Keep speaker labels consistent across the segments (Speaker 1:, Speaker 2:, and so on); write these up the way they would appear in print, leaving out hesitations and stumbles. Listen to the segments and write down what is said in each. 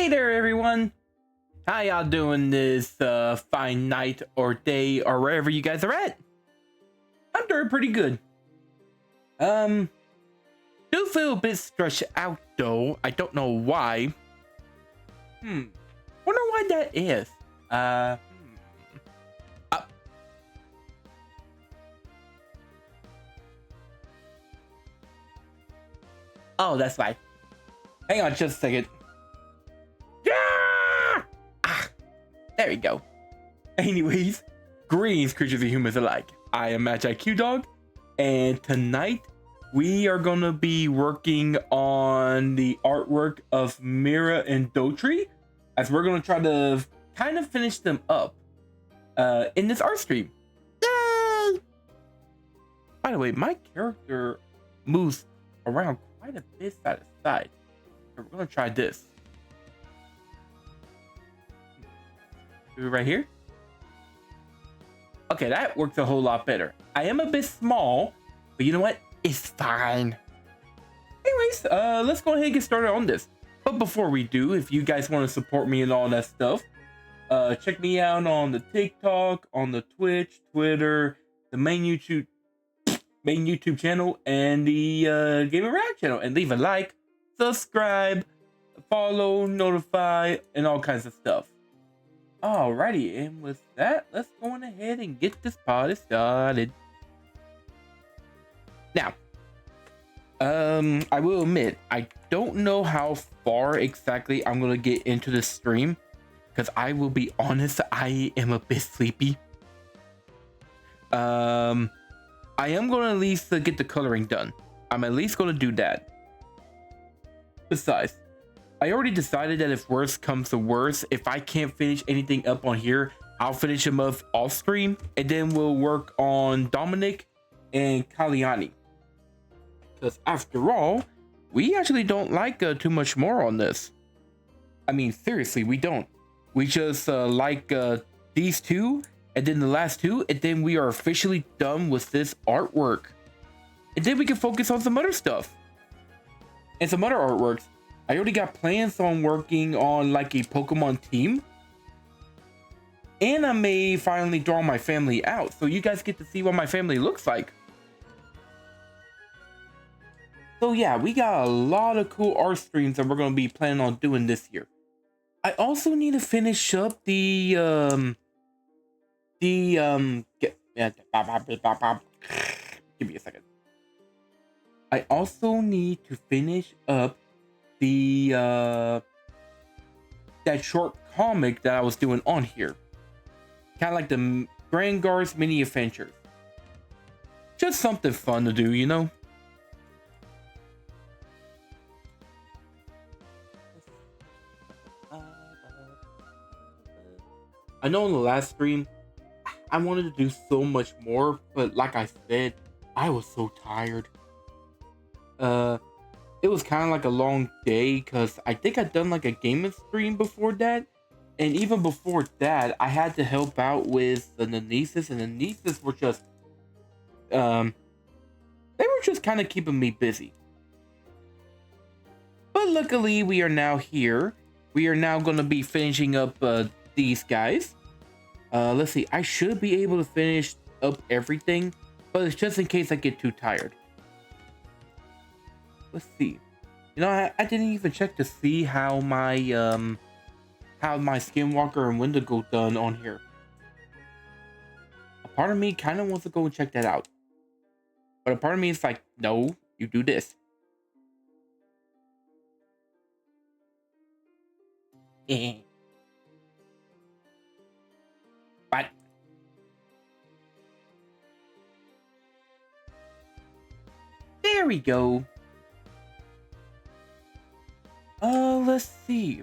Speaker 1: Hey there, everyone. How y'all doing this fine night or day or wherever you guys are at? I'm doing pretty good. Do feel a bit stressed out though. I don't know why. Wonder why that is. Oh, that's why. Hang on just a second. Yeah! There we go. Anyways, greetings, creatures and humans alike. I am MagiQDog, and tonight we are gonna be working on the artwork of Mira and Dorej, as we're gonna try to kind of finish them up in this art stream. Yay! By the way, my character moves around quite a bit side to side. So we're gonna try this. Do it right here. Okay, that works a whole lot better. I am a bit small, but you know what? It's fine. Anyways, let's go ahead and get started on this. But before we do, if you guys want to support me and all that stuff, check me out on the TikTok, on the Twitch, Twitter, the main YouTube channel, and the Game and React channel, and leave a like, subscribe, follow, notify, and all kinds of stuff. Alrighty, and with that, let's go on ahead and get this party started. Now, I will admit, I don't know how far exactly I'm gonna get into this stream, because I will be honest, I am a bit sleepy. I am gonna at least get the coloring done. I'm at least gonna do that. Besides, I already decided that if worse comes to worse, if I can't finish anything up on here, I'll finish them up off stream, and then we'll work on Dominic and Kalyani. Because after all, we actually don't like too much more on this. I mean, seriously, we don't. We just like these two, and then the last two, and then we are officially done with this artwork. And then we can focus on some other stuff. And some other artworks. I already got plans on working on like a Pokemon team. And I may finally draw my family out, so you guys get to see what my family looks like. So yeah, we got a lot of cool art streams that we're going to be planning on doing this year. I also need to finish up give me a second. I also need to finish up that short comic that I was doing on here. Kind of like the Grand Guards mini adventures. Just something fun to do, you know? I know in the last stream, I wanted to do so much more, but like I said, I was so tired. It was kind of like a long day, because I think I'd done like a gaming stream before that. And even before that, I had to help out with the nieces, and the nieces were just, they were just kind of keeping me busy. But luckily, we are now here. We are now going to be finishing up these guys. Let's see, I should be able to finish up everything, but it's just in case I get too tired. Let's see. You know, I didn't even check to see how my Skinwalker and Wendigo done on here. A part of me kind of wants to go and check that out, but a part of me is like, no, you do this. But there we go. Let's see.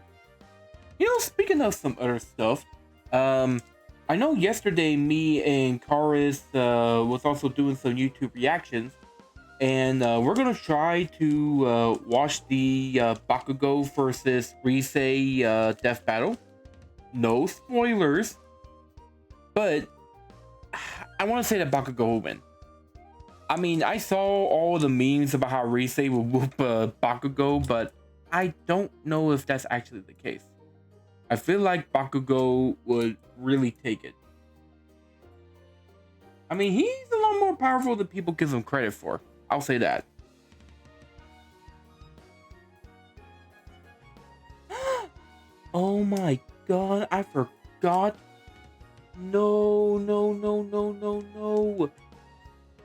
Speaker 1: You know, speaking of some other stuff, I know yesterday me and Karis was also doing some YouTube reactions, and we're gonna try to watch the Bakugo versus Risei death battle. No spoilers, but I want to say that Bakugo will win. I mean, I saw all the memes about how Risei will whoop Bakugo, but I don't know if that's actually the case. I feel like Bakugo would really take it. I mean, he's a lot more powerful than people give him credit for. I'll say that. Oh my god, I forgot. No, no, no, no, no, no.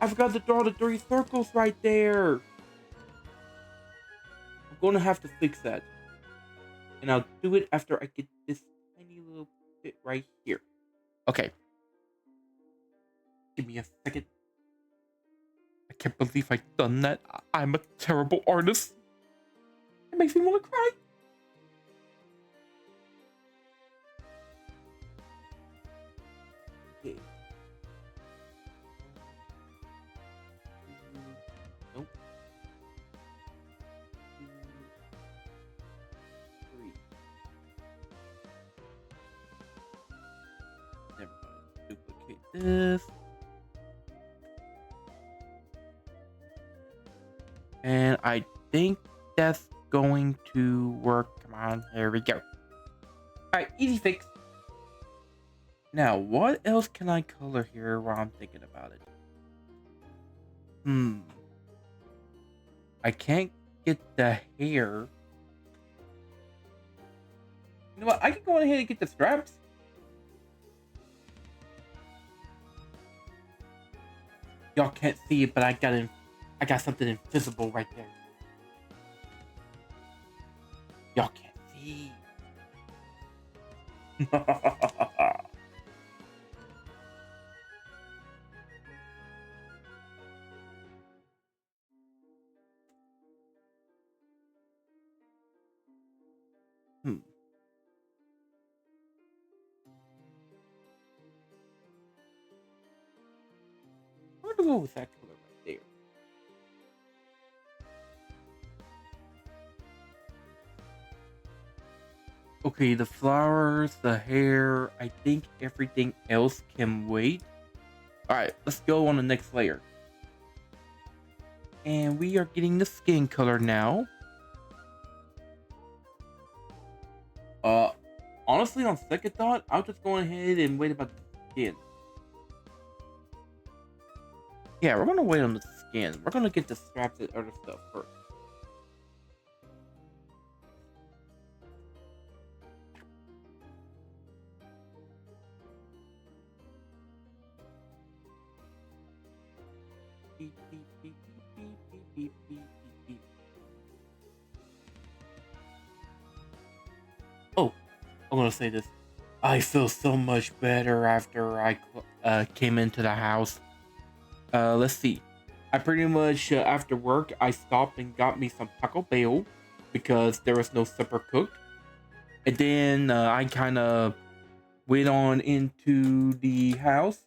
Speaker 1: I forgot to draw the 3 circles right there. I'm gonna have to fix that. And I'll do it after I get this tiny little bit right here. Okay. Give me a second. I can't believe I've done that. I'm a terrible artist. It makes me want to cry. Okay. Nope. 2, 3. Never mind. Duplicate this. And I think that's going to work. Come on, here we go. Alright, easy fix. Now, what else can I color here while I'm thinking about it? I can't get the hair. You know what? I can go ahead and get the straps. Y'all can't see it, but I got something invisible right there. Y'all can't see. I'm gonna go with that color right there. Okay, the flowers, the hair, I think everything else can wait. Alright, let's go on the next layer. And we are getting the skin color now. Honestly, on second thought, I'll just go ahead and wait about the skin. Yeah, we're gonna wait on the skin. We're gonna get the straps and other stuff first. Beep, beep, beep, beep, beep, beep, beep, beep, beep. Oh, I'm gonna say this. I feel so much better after I came into the house. Let's see. I pretty much, after work, I stopped and got me some Taco Bell because there was no supper cooked. And then I kind of went on into the house.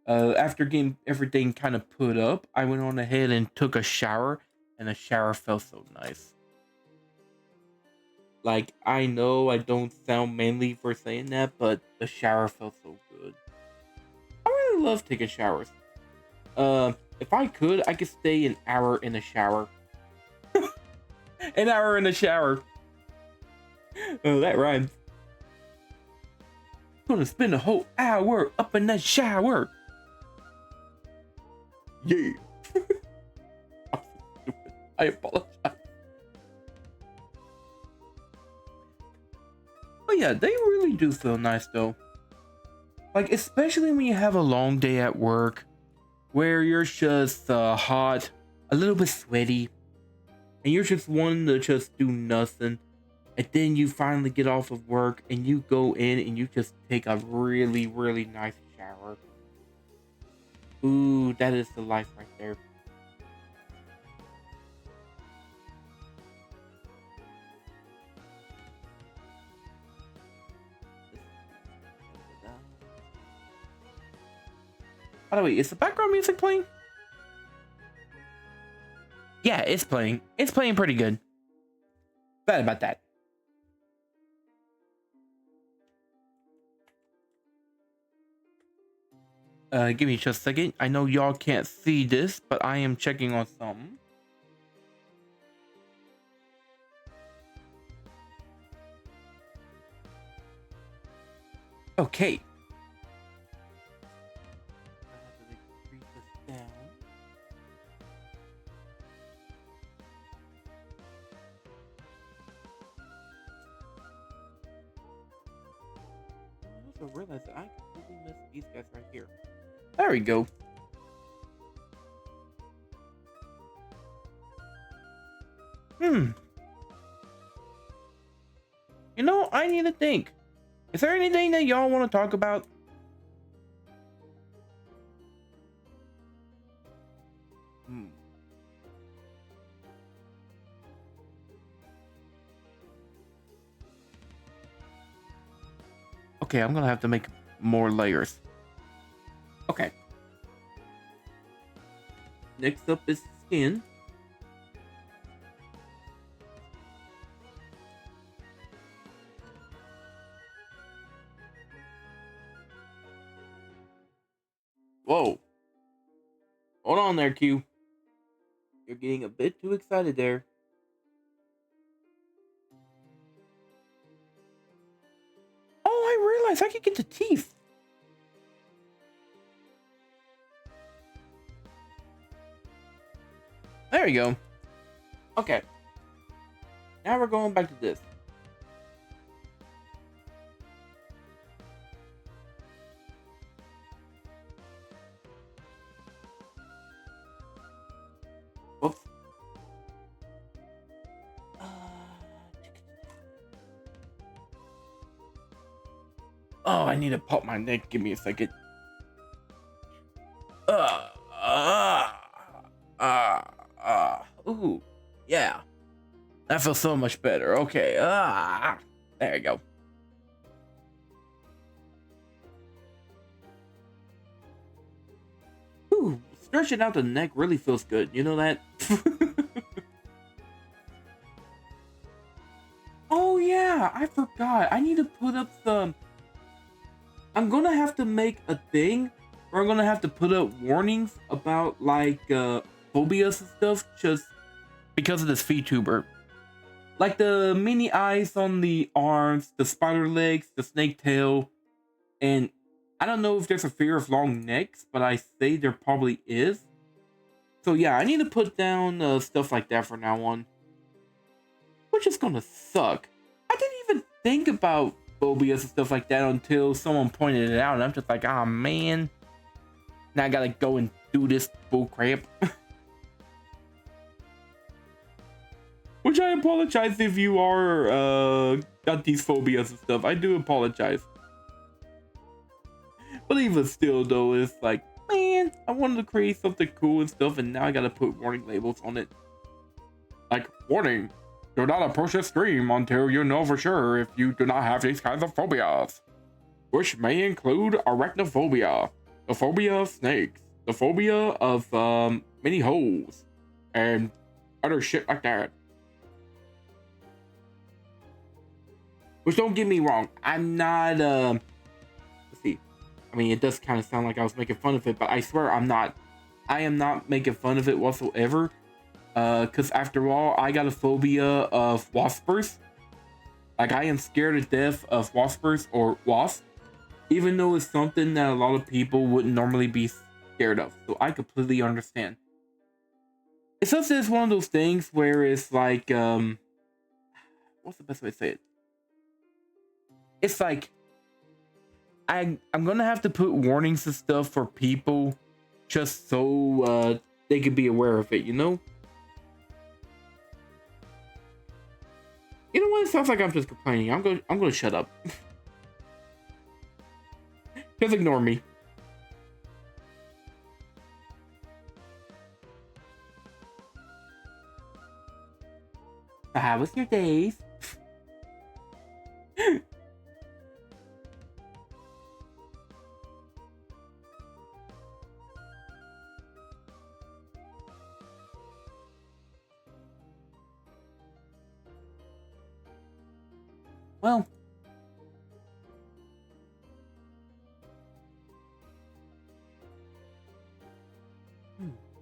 Speaker 1: After getting everything kind of put up, I went on ahead and took a shower, and the shower felt so nice. Like, I know I don't sound manly for saying that, but the shower felt so good. I really love taking showers. If I could stay an hour in the shower. An hour in the shower. Oh, that rhymes. I'm gonna spend a whole hour up in that shower. Yeah. I'm so stupid. I apologize. But yeah, they really do feel nice though. Like, especially when you have a long day at work where you're just hot, a little bit sweaty, and you're just wanting to just do nothing. And then you finally get off of work and you go in and you just take a really, really nice shower. Ooh, that is the life right there. By the way, is the background music playing? Yeah, it's playing. It's playing pretty good. Bad about that. Give me just a second. I know y'all can't see this, but I am checking on something. Okay. I have to decrease this down. I also realized that I completely missed these guys right here. There we go. You know, I need to think. Is there anything that y'all want to talk about? Okay, I'm gonna have to make more layers. Okay. Next up is skin. Whoa. Hold on there, Q. You're getting a bit too excited there. Oh, I realized I could get the teeth. There you go. Okay. Now we're going back to this. Whoops. Oh, I need to pop my neck. Give me a second. Ooh, yeah. That feels so much better. Okay. There you go. Ooh, stretching out the neck really feels good. You know that? Oh yeah, I forgot. I need to put up some. I'm gonna have to make a thing where I'm gonna have to put up warnings about like phobias and stuff, just because of this VTuber. Like the mini eyes on the arms, the spider legs, the snake tail, and I don't know if there's a fear of long necks, but I say there probably is. So yeah, I need to put down stuff like that from now on. Which is gonna suck. I didn't even think about phobias and stuff like that until someone pointed it out, and I'm just like, ah, man. Now I gotta go and do this bull crap. Which I apologize if you are got these phobias and stuff. I do apologize. But even still though, it's like, man, I wanted to create something cool and stuff, and now I gotta put warning labels on it. Like, warning, do not approach the stream until you know for sure if you do not have these kinds of phobias, which may include arachnophobia, the phobia of snakes, the phobia of many holes, and other shit like that. Which, don't get me wrong, I'm not, let's see. I mean, it does kind of sound like I was making fun of it, but I swear I'm not. I am not making fun of it whatsoever. Because after all, I got a phobia of waspers. Like, I am scared to death of waspers or wasps. Even though it's something that a lot of people wouldn't normally be scared of. So I completely understand. It's just it's one of those things where it's like, what's the best way to say it? It's like, I'm gonna have to put warnings and stuff for people just so they could be aware of it, you know? You know what? It sounds like I'm just complaining. I'm gonna shut up. Just ignore me. How was your days? Well,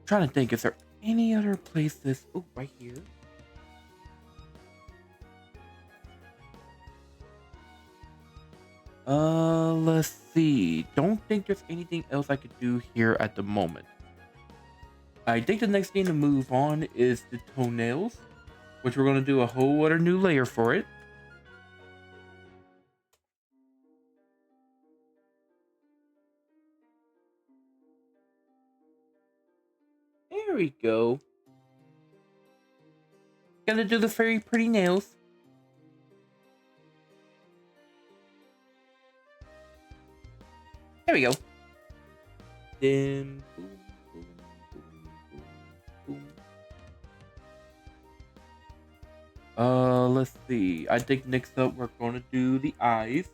Speaker 1: trying to think, is there any other places? Oh, right here. Let's see. Don't think there's anything else I could do here at the moment. I think the next thing to move on is the toenails, which we're going to do a whole other new layer for it. There we go. Gonna do the very pretty nails. There we go. Then boom, boom, boom, boom, boom. Let's see. I think next up we're gonna do the eyes.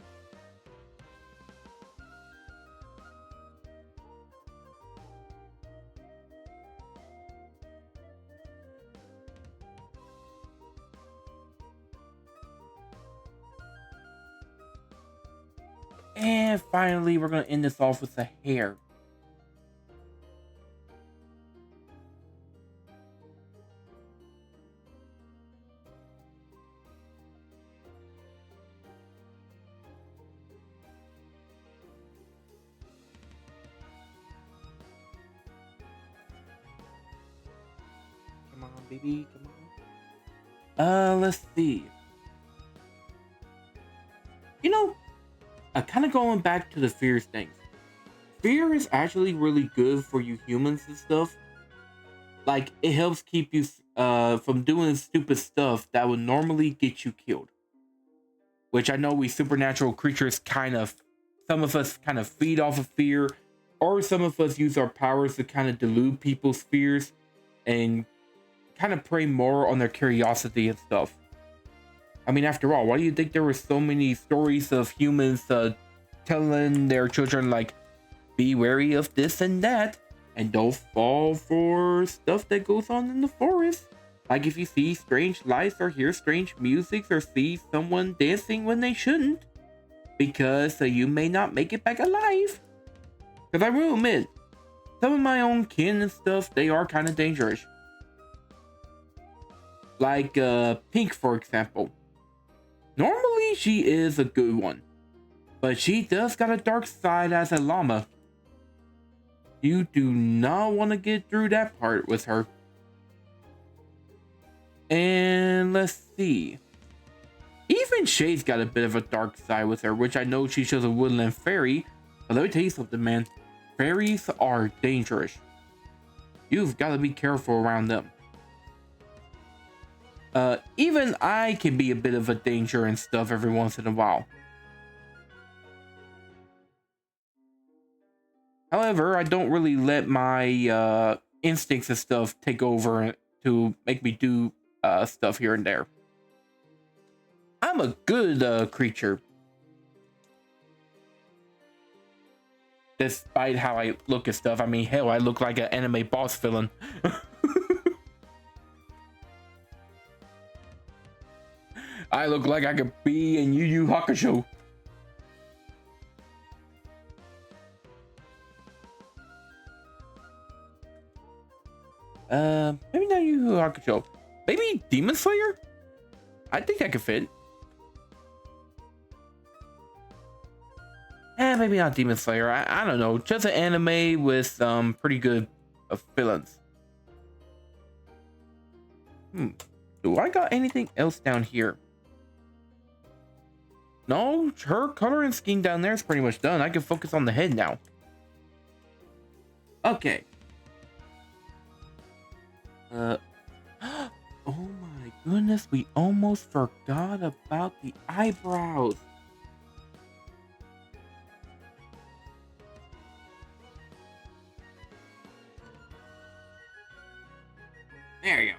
Speaker 1: And finally, we're gonna end this off with the hair. Come on, baby, come on. Let's see. You know, kind of going back to the fears things. Fear is actually really good for you humans and stuff. Like, it helps keep you from doing stupid stuff that would normally get you killed. Which I know we supernatural creatures some of us kind of feed off of fear, or some of us use our powers to kind of delude people's fears and kind of prey more on their curiosity and stuff. I mean, after all, why do you think there were so many stories of humans telling their children, like, be wary of this and that, and don't fall for stuff that goes on in the forest? Like if you see strange lights or hear strange music or see someone dancing when they shouldn't, because you may not make it back alive. Because I will admit, some of my own kin and stuff, they are kind of dangerous. Like Pink, for example. Normally, she is a good one, but she does got a dark side as a llama. You do not want to get through that part with her. And let's see. Even Shay's got a bit of a dark side with her, which I know she's just a woodland fairy. But let me tell you something, man. Fairies are dangerous. You've got to be careful around them. Even I can be a bit of a danger and stuff every once in a while. However, I don't really let my instincts and stuff take over to make me do stuff here and there. I'm a good creature. Despite how I look at stuff. I mean, hell, I look like an anime boss villain. I look like I could be in Yu Yu Hakusho. Maybe not Yu Yu Hakusho. Maybe Demon Slayer? I think that could fit. Maybe not Demon Slayer. I don't know. Just an anime with some pretty good villains. Do I got anything else down here? No, her coloring scheme down there is pretty much done. I can focus on the head now. Okay. Oh my goodness, we almost forgot about the eyebrows. There you go.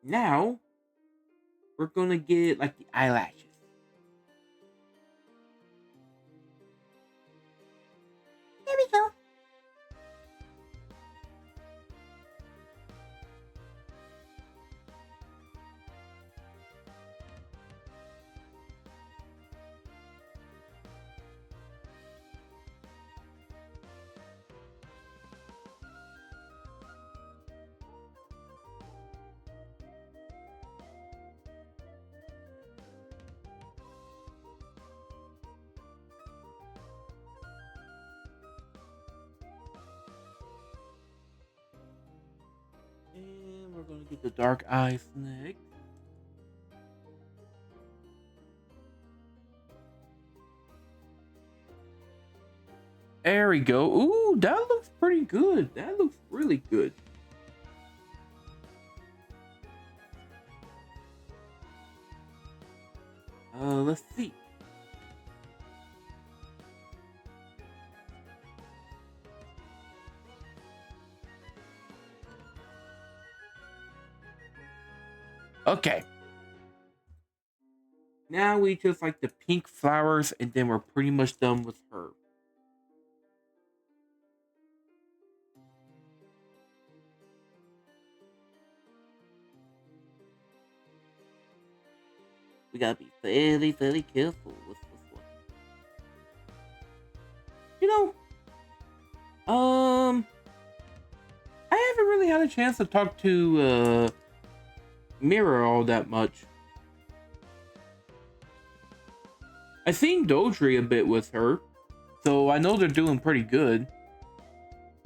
Speaker 1: Now, we're gonna get like the eyelashes. There we go. we're gonna get the dark eyes next. There we go. Ooh, that looks pretty good. That looks really good. Let's see. Okay. Now we just like the pink flowers, and then we're pretty much done with her. We gotta be very, very careful with this one. You know, I haven't really had a chance to talk to Mira all that much. I've seen Dorej a bit with her, so I know they're doing pretty good.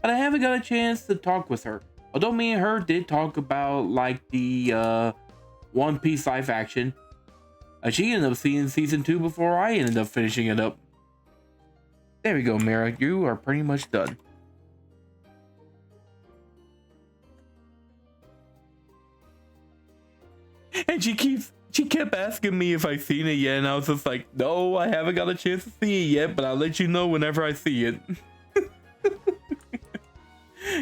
Speaker 1: But I haven't got a chance to talk with her. Although me and her did talk about like the One Piece live action. She ended up seeing season 2 before I ended up finishing it up. There we go, Mira. You are pretty much done. And she kept asking me if I seen it yet, and I was just like, no, I haven't got a chance to see it yet, but I'll let you know whenever I see it.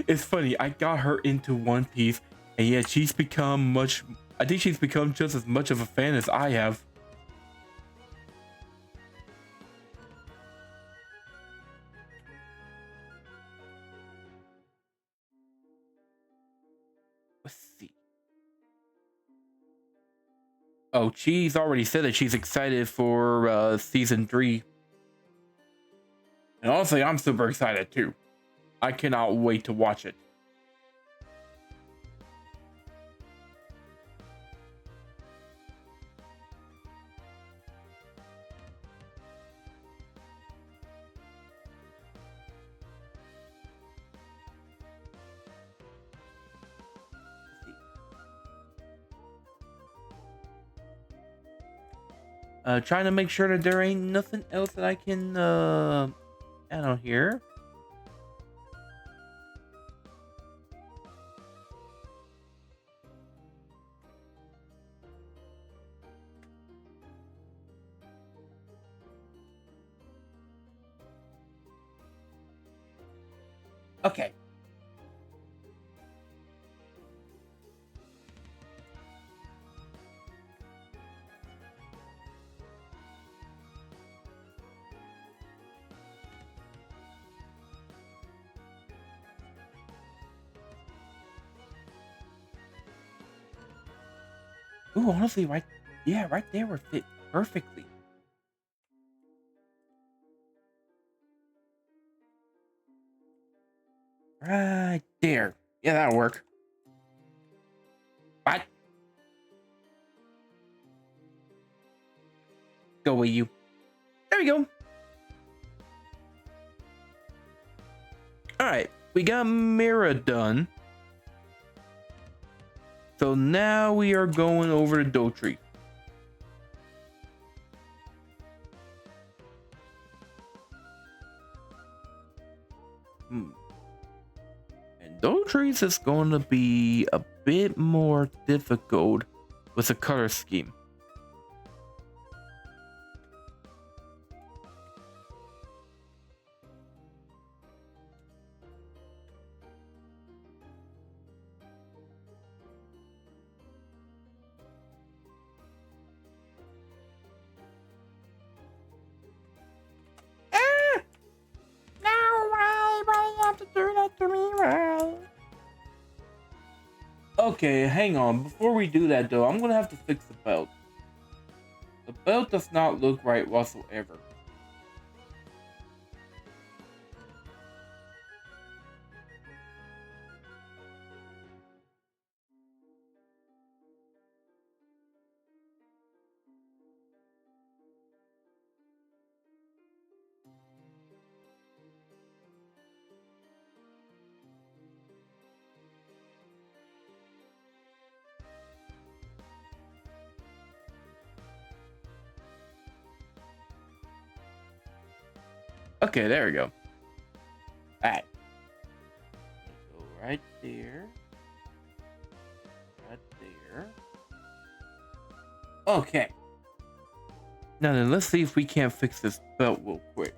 Speaker 1: It's funny, I got her into One Piece, and yet she's become I think she's become just as much of a fan as I have. Let's see. Oh, she's already said that she's excited for season 3. And honestly, I'm super excited too. I cannot wait to watch it. Trying to make sure that there ain't nothing else that I can add on here. Okay. Ooh, honestly, right there would fit perfectly. Right there. Yeah, that'll work. What? Go with you. There we go. Alright, we got Mira done. So now we are going over to Dorej. And Dorej is going to be a bit more difficult with the color scheme. Okay, hang on. Before we do that though, I'm gonna have to fix the belt. The belt does not look right whatsoever. Okay, there we go. All right. Go right there. Right there. Okay. Now then, let's see if we can't fix this belt real quick.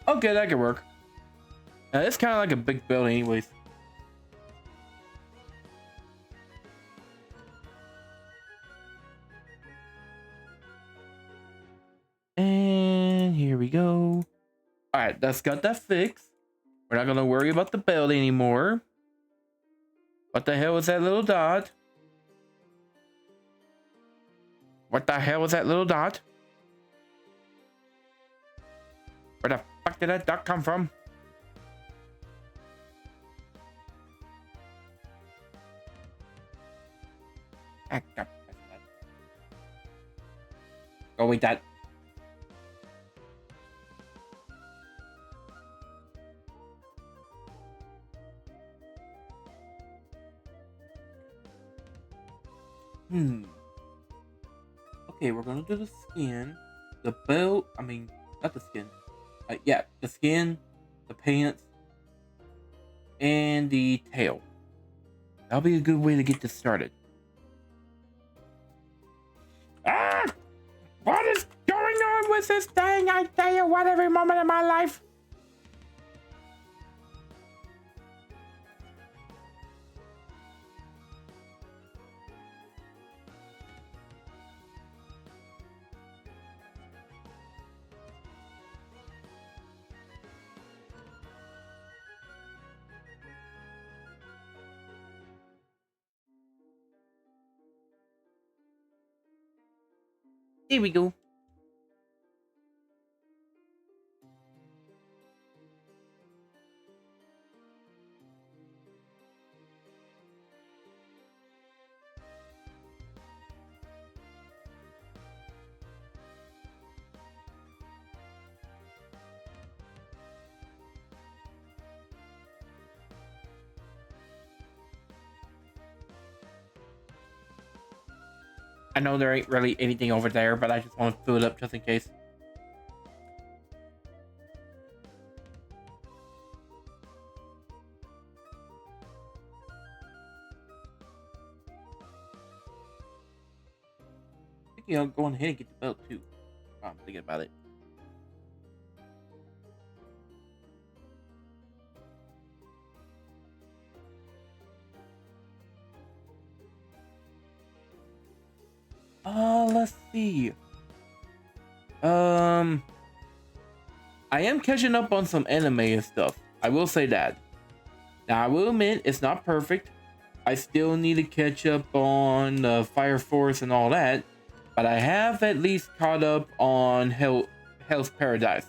Speaker 1: Okay, that could work. It's kind of like a big belt anyways. And here we go. All right, that's got that fixed. We're not gonna worry about the belt anymore. What the hell was that little dot? What the hell was that little dot? Where the fuck did that dot come from? Go with that. Okay, we're gonna do the skin, the belt. I mean, not the skin. Yeah, the skin, the pants, and the tail. That'll be a good way to get this started. Ah! What is going on with this thing? I tell you what, every moment of my life. Here we go. I know there ain't really anything over there, but I just want to fill it up just in case. I think I'll go on ahead and get the belt too. I'm thinking about it. Let's see. I am catching up on some anime and stuff. I will say that. Now, I will admit it's not perfect. I still need to catch up on Fire Force and all that, but I have at least caught up on Hell's Paradise.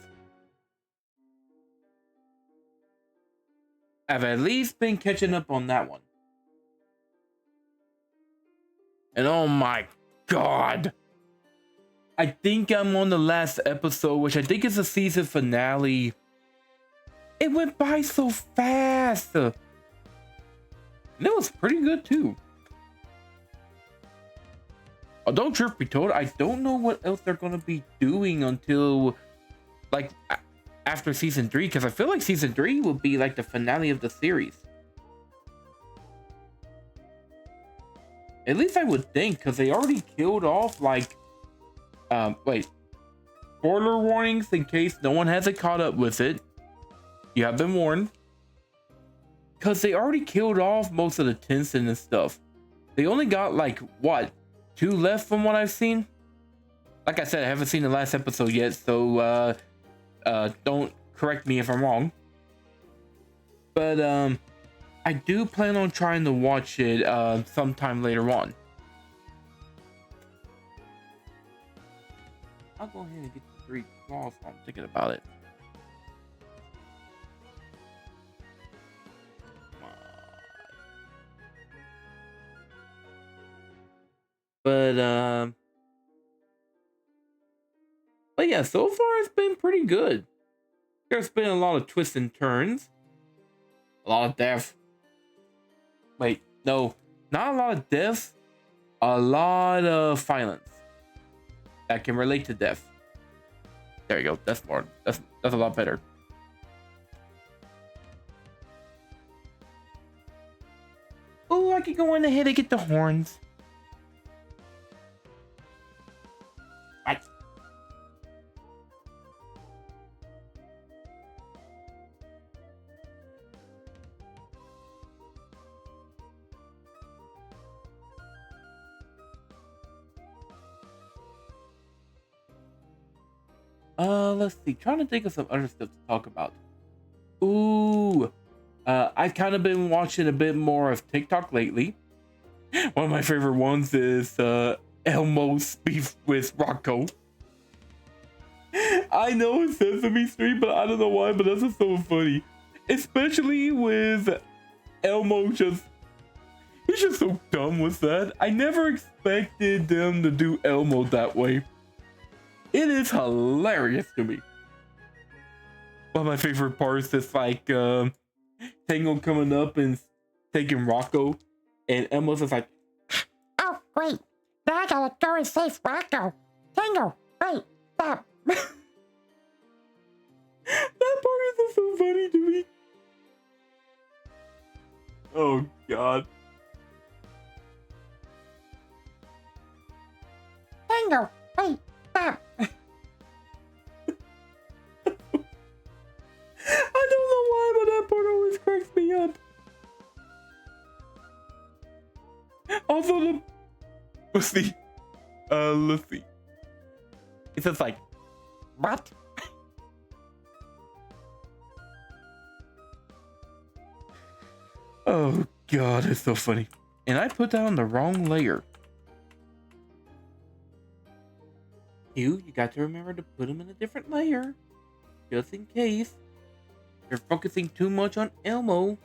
Speaker 1: I've at least been catching up on that one. And oh my god, I think I'm on the last episode, which I think is the season finale. It went by so fast. And it was pretty good too. Although truth be told, I don't know what else they're going to be doing until like after season 3, because I feel like season 3 will be like the finale of the series. At least I would think, because they already killed off like wait, spoiler warnings in case no one hasn't caught up with it. You have been warned. Because they already killed off most of the Tencent and stuff. They only got like, what, 2 left from what I've seen? Like I said, I haven't seen the last episode yet, so don't correct me if I'm wrong. But I do plan on trying to watch it sometime later on. I'll go ahead and get the 3 claws while I'm thinking about it. But yeah, so far it's been pretty good. There's been a lot of twists and turns, a lot of death. Wait, no, not a lot of death, a lot of violence that can relate to death. There you go. That's more. That's a lot better. Oh, I could go in ahead and get the horns. Right. Let's see. Trying to think of some other stuff to talk about. Ooh, I've kind of been watching a bit more of TikTok lately. One of my favorite ones is Elmo's beef with Rocco. I know it's Sesame Street, but I don't know why, but that's just so funny. Especially with Elmo he's just so dumb with that. I never expected them to do Elmo that way. It is hilarious to me. One of my favorite parts is like Tango coming up and taking Rocco, and Elmo's just like,
Speaker 2: oh, wait. Now I gotta go and save Rocco. Tango, wait, stop.
Speaker 1: That part is just so funny to me. Oh, God.
Speaker 2: Tango, wait, stop.
Speaker 1: I don't know why, but that part always cracks me up. Also, let's see. It's just like,
Speaker 2: What?
Speaker 1: oh God, it's so funny. And I put that on the wrong layer. You got to remember to put them in a different layer, just in case you're focusing too much on Elmo.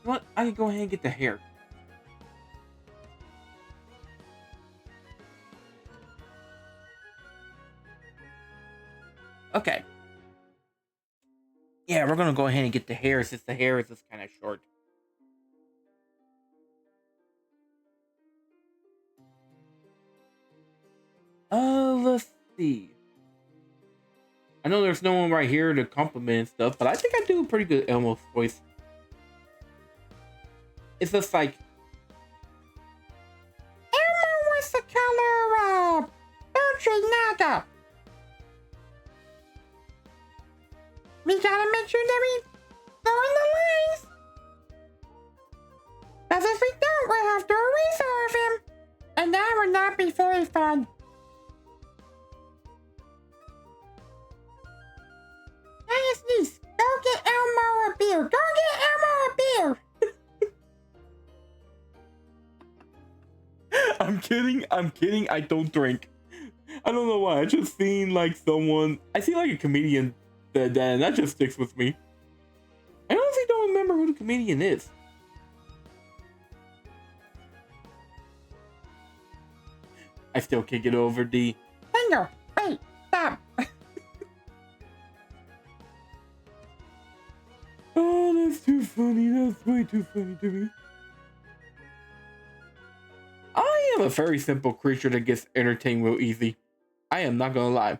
Speaker 1: What? I can go ahead and get the hair. Okay. Yeah, we're gonna go ahead and get the hair since the hair is just kind of short. Let's see. I know there's no one right here to compliment and stuff, but I think I do a pretty good Elmo's voice. It's just like,
Speaker 2: Elmo wants to color, Dorej Naga. We gotta make sure that we go in the lines. Because if we don't, we'll have to reserve him. And that would not be very fun. Nice niece, go get Elmo a beer. Go get Elmo a beer.
Speaker 1: I'm kidding, I don't drink. I don't know why, I just seen like someone, I see like a comedian that and that just sticks with me. I honestly don't remember who the comedian is. I still can't get over the
Speaker 2: Tango, wait, stop.
Speaker 1: oh, that's too funny, that's way too funny to me. I am a very simple creature that gets entertained real easy. I am not gonna lie.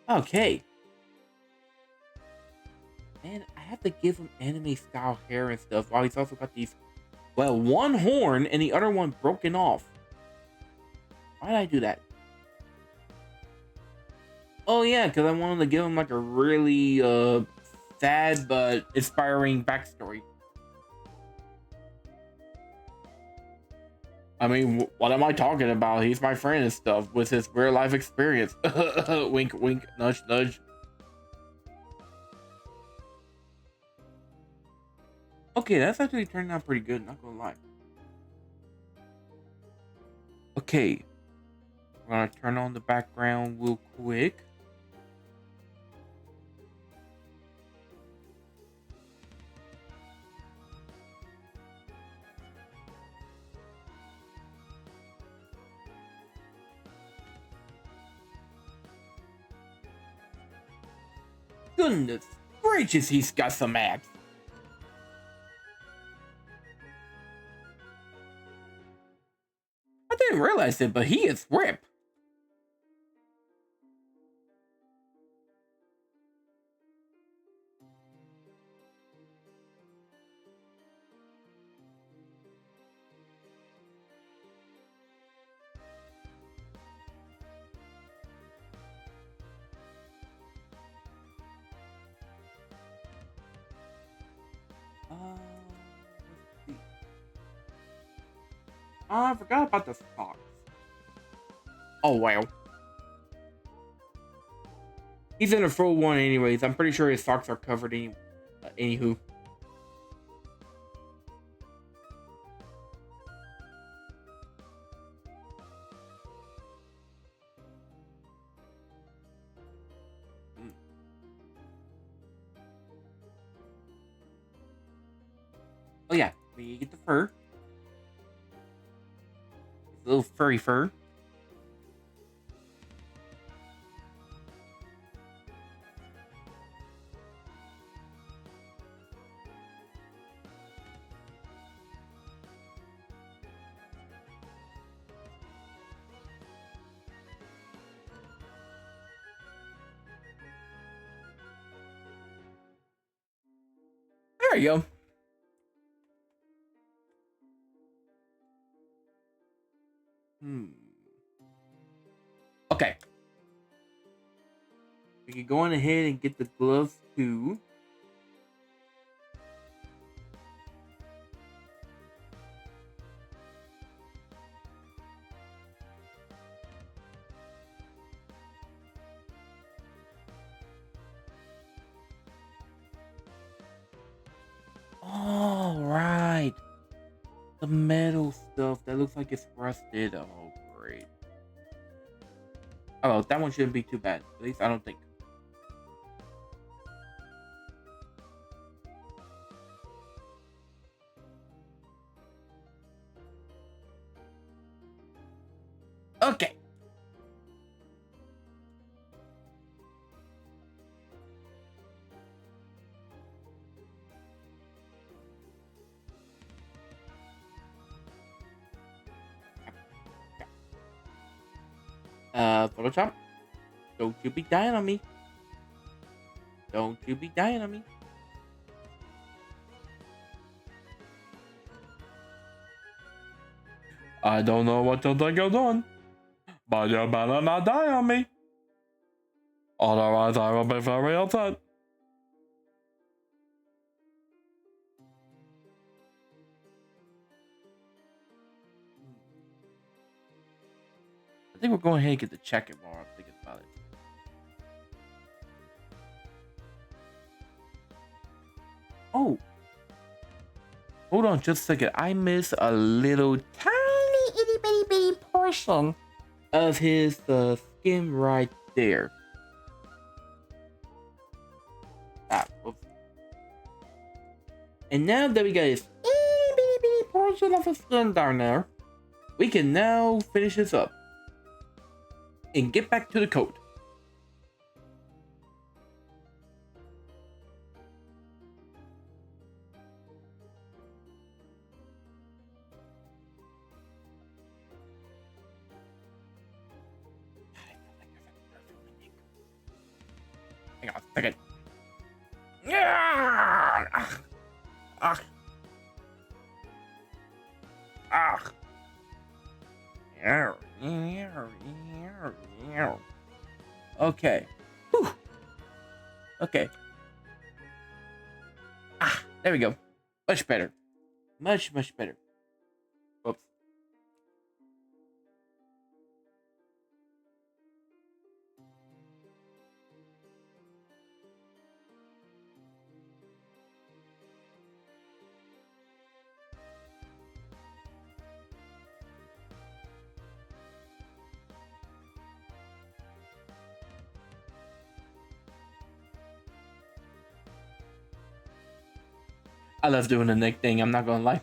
Speaker 1: Okay. And I have to give him anime style hair and stuff while he's also got these, well, one horn and the other one broken off. Why did I do that? Oh yeah, because I wanted to give him like a really sad but inspiring backstory. I mean, what am I talking about? He's my friend and stuff with his real life experience. Wink, wink, nudge, nudge. Okay, that's actually turning out pretty good, not gonna lie. Okay, we're gonna turn on the background real quick. Goodness gracious, he's got some abs. I didn't realize it, but he is ripped. Let's see. I forgot about the socks. Oh, well. He's in a full one anyways. I'm pretty sure his socks are covered anywho. Oh yeah, we get the fur. His little furry fur. There you go. Okay. We can go on ahead and get the gloves too. All right. The metal stuff that looks like it's rusted. Oh, great. Oh, that one shouldn't be too bad. At least I don't think. Okay. Photoshop. Don't you be dying on me. Don't you be dying on me. I don't know what you think you're doing, but you better not die on me. Otherwise, I will be very upset. I think we're going ahead and get the check-in while I'm thinking about it. Oh. Hold on just a second. I missed a little tiny itty bitty bitty portion of his skin right there. Whoops. And now that we got this itty bitty bitty portion of his skin down there, we can now finish this up and get back to the code. Hang on a second. Okay. Whew. Okay. There we go. Much better. Much better. Whoops. I love doing the neck thing. I'm not gonna lie.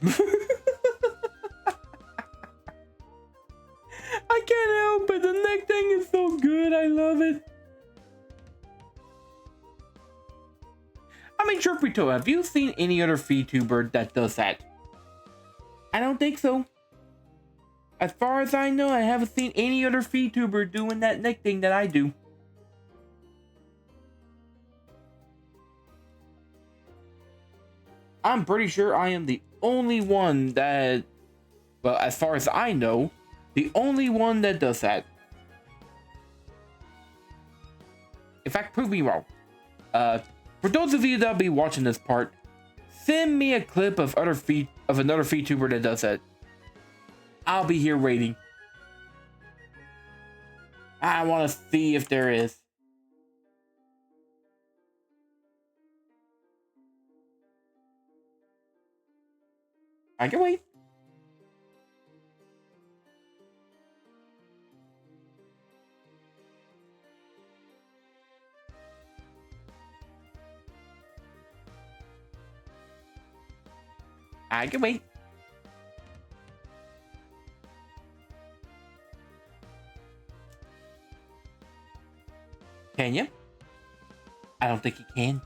Speaker 1: I can't help it. The neck thing is so good. I love it. I mean, truth be told, have you seen any other VTuber that does that? I don't think so. As far as I know, I haven't seen any other VTuber doing that neck thing that I do. I'm pretty sure I am the only one that, well, as far as I know, the only one that does that. In fact, prove me wrong. For those of you that'll be watching this part, send me a clip of another VTuber that does that. I'll be here waiting. I want to see if there is. I can wait. I can wait. Can you? I don't think you can.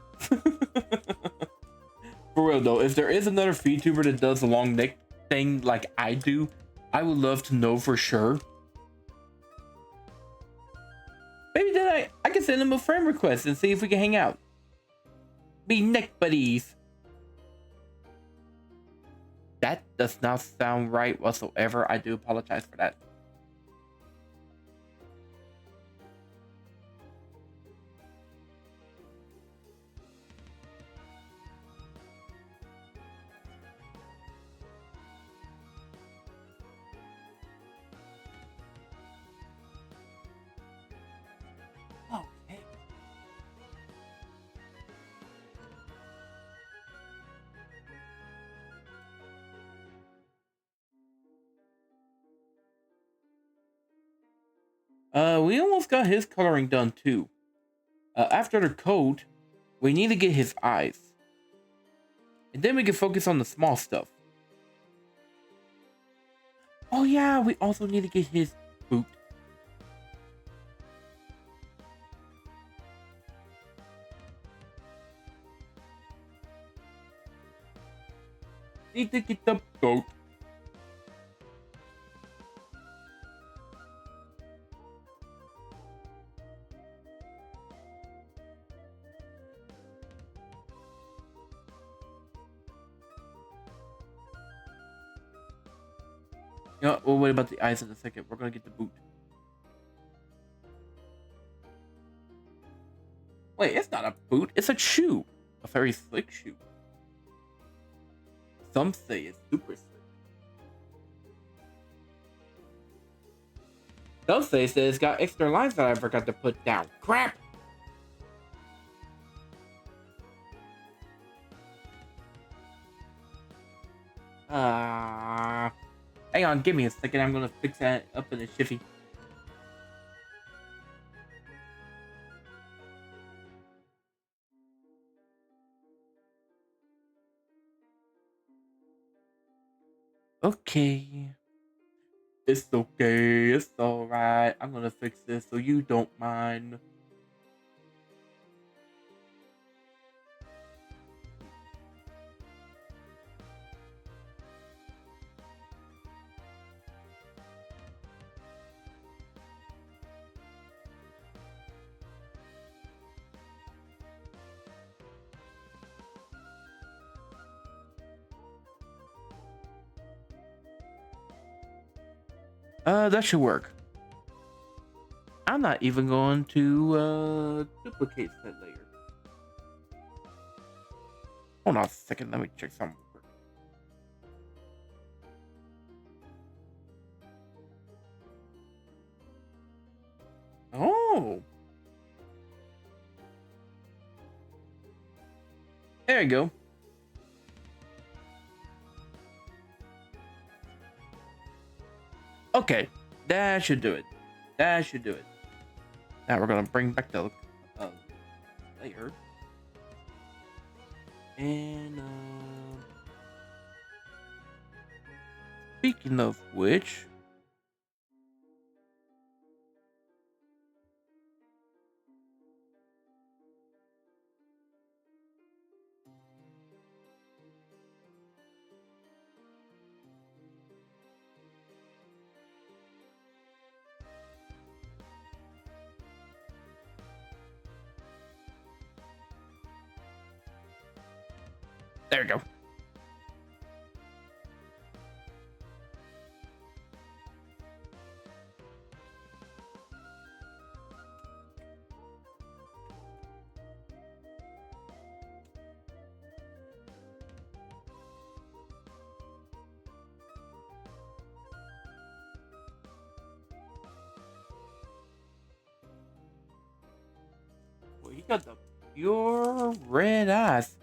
Speaker 1: For real though, if there is another VTuber that does a long neck thing like I do, I would love to know for sure. Maybe then I can send him a friend request and see if we can hang out. Be neck buddies. That does not sound right whatsoever. I do apologize for that. Okay. We almost got his coloring done too. After the coat, we need to get his eyes. And then we can focus on the small stuff. Oh yeah, we also need to get his boot. Need to get the boat. You know, we'll wait about the eyes in a second. We're gonna get the boot. Wait, it's not a boot. It's a shoe. A very slick shoe. Some say it's super slick. Some say that it's got extra lines that I forgot to put down. Crap! Hang on, give me a second. I'm gonna fix that up in the shiffy. Okay. It's okay. It's alright. I'm gonna fix this so you don't mind. That should work. I'm not even going to duplicate that layer. Hold on a second, let me check something. Oh, there you go. Okay, that should do it. That should do it. Now we're gonna bring back the layer. And Speaking of which, there we go. Well, he got the pure red eyes.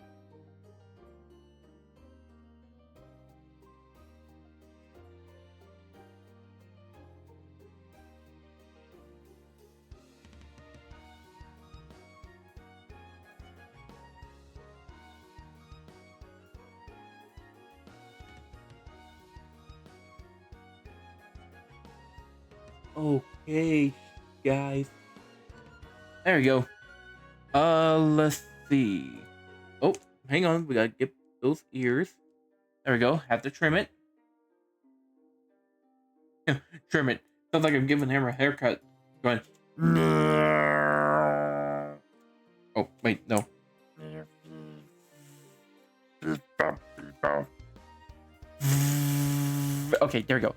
Speaker 1: Okay, guys. There we go. Let's see. Oh, hang on. We gotta get those ears. There we go. Have to trim it. Trim it. Sounds like I'm giving him a haircut. Going. Oh, wait, no. Okay, there we go.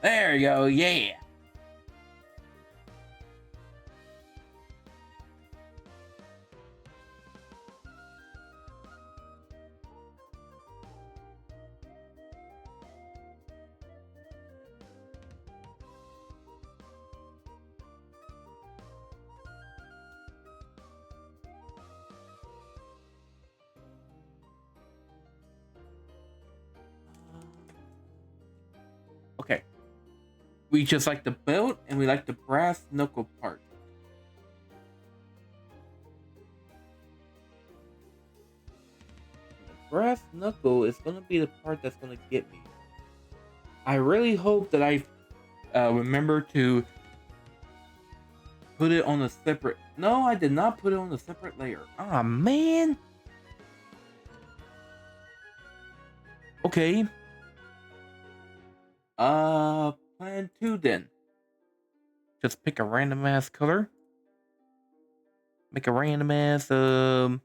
Speaker 1: There you go. Yeah. Okay. We just like the belt and we like the brass knuckle part. The brass knuckle is gonna be the part that's gonna get me. I really hope that I remember to put it on a separate. No, I did not put it on a separate layer. Ah, man. Okay. Plan 2 then. Just pick a random ass color. Make a random ass layer.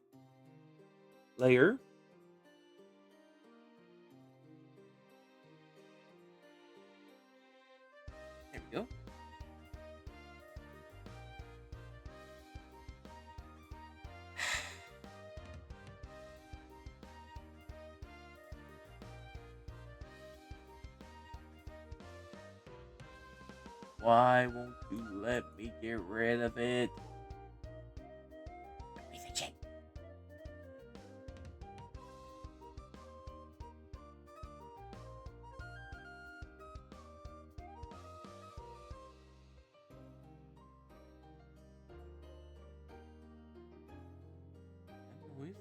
Speaker 1: There we go. Why won't you let me get rid of it? Piece of shit. That noise.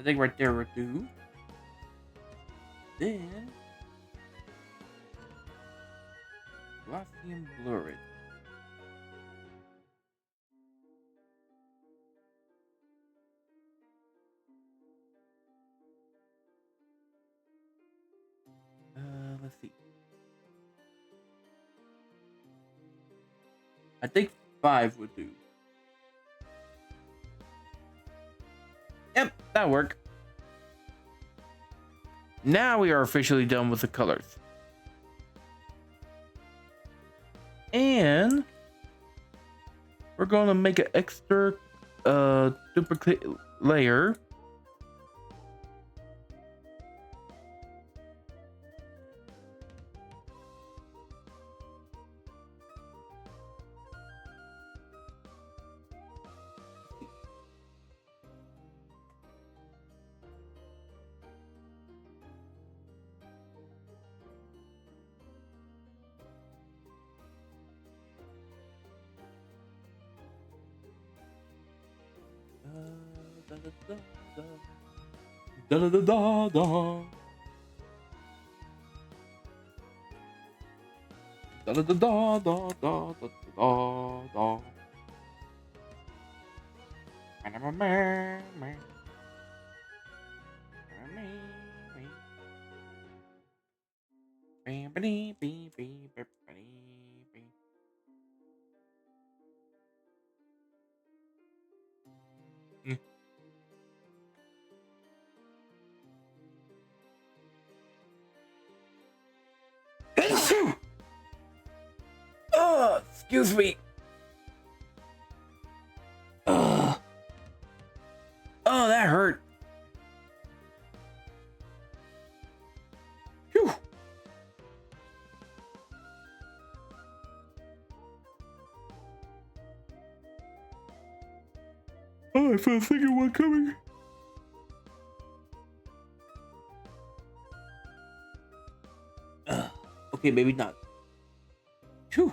Speaker 1: I think right there would do. Then glossy and blur it. Let's see. I think 5 would do. Yep, that'll work. Now we are officially done with the colors. And we're going to make an extra duplicate layer. Da da da da da. Da da da da da da da da. Excuse me. Oh, that hurt. Phew. Oh, I feel a second one coming. Okay, maybe not. Phew.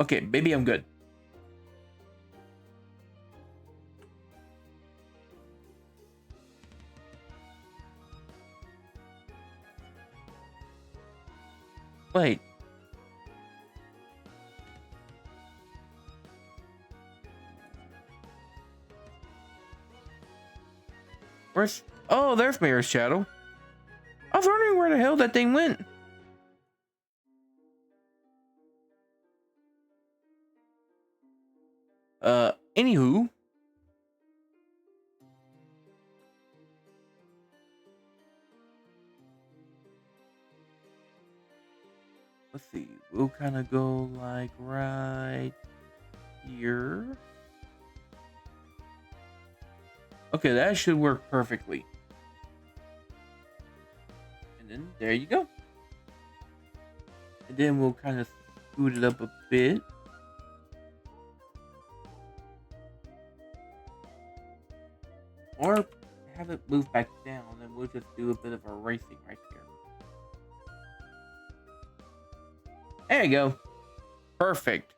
Speaker 1: Okay, maybe I'm good. Wait. Where's... Oh, there's Mira's shadow. I was wondering where the hell that thing went. Anywho. Let's see. We'll kind of go like right here. Okay, that should work perfectly. And then there you go. And then we'll kind of scoot it up a bit. Or have it move back down, and we'll just do a bit of a racing right here. There you go. Perfect.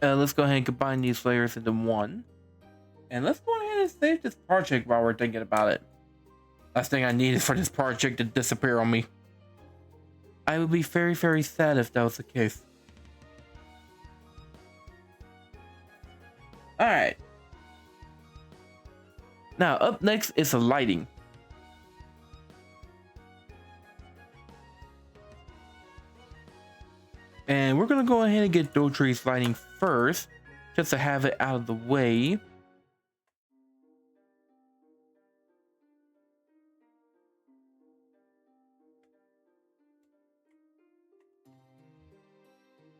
Speaker 1: Let's go ahead and combine these layers into one. And let's go ahead and save this project while we're thinking about it. Last thing I need is for this project to disappear on me. I would be very, very sad if that was the case. Alright. Now, up next is the lighting. And we're going to go ahead and get Doje's lighting first, just to have it out of the way.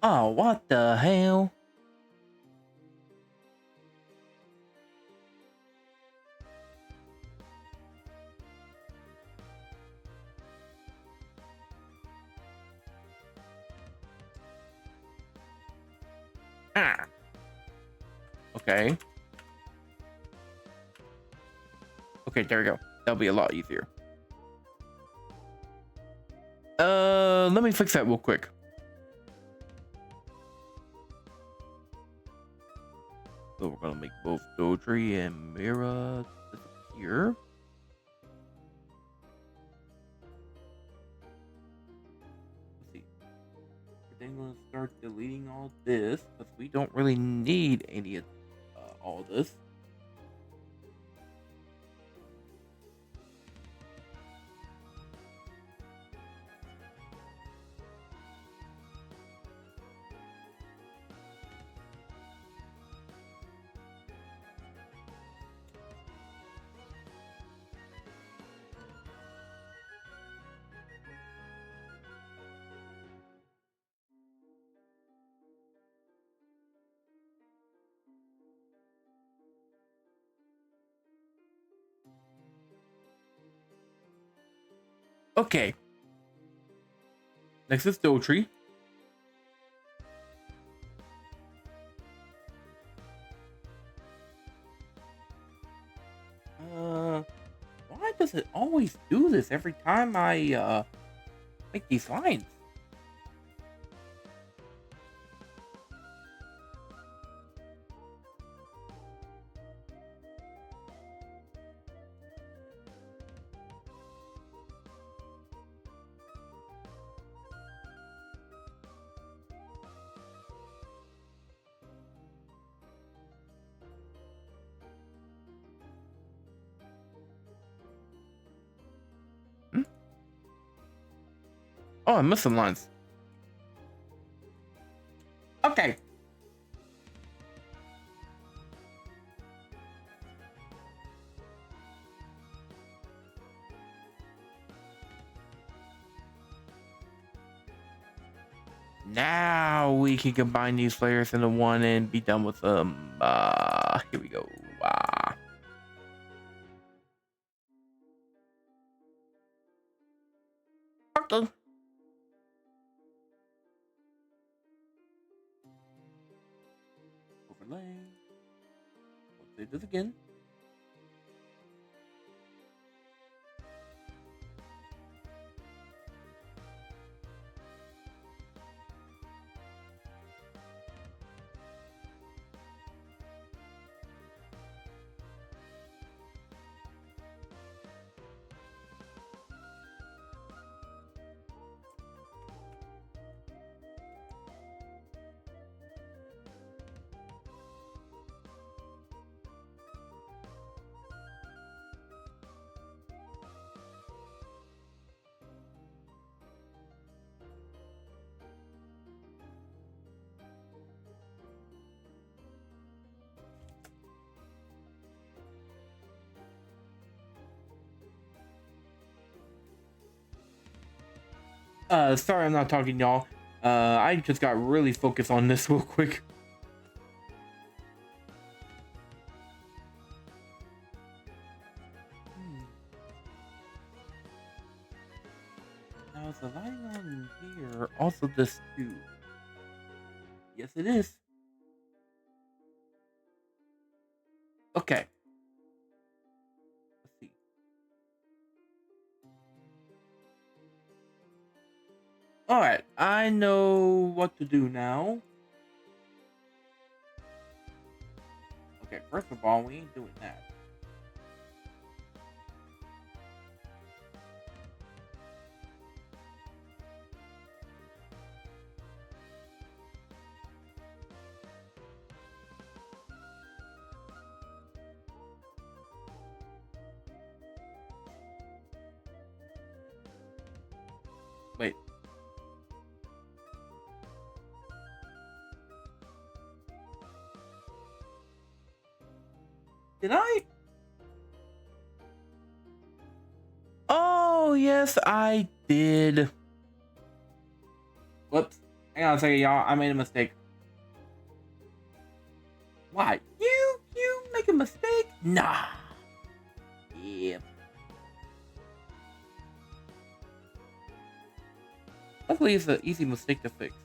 Speaker 1: Oh, what the hell? Ah. Okay. Okay, there we go. That'll be a lot easier. Let me fix that real quick. So we're gonna make both Doje and Mira disappear. Let's see. Then we're gonna start deleting all this because we don't really need any of all this. Okay. Next is Doje. Why does it always do this every time I make these lines? Oh, I missed some lines. Okay. Now we can combine these layers into one and be done with them. Here we go.
Speaker 2: Okay.
Speaker 1: Overlay. Let's do this again. Sorry I'm not talking, y'all. I just got really focused on this real quick. Now is the lighting on here also this too? Yes, it is. Okay. Let's see. All right, I know what to do now. Okay, first of all, we ain't doing that. Wait. Did I? Oh, yes, I did. Whoops. Hang on a second, y'all. I made a mistake. Why? You make a mistake? Nah. Yeah. Luckily, it's an easy mistake to fix.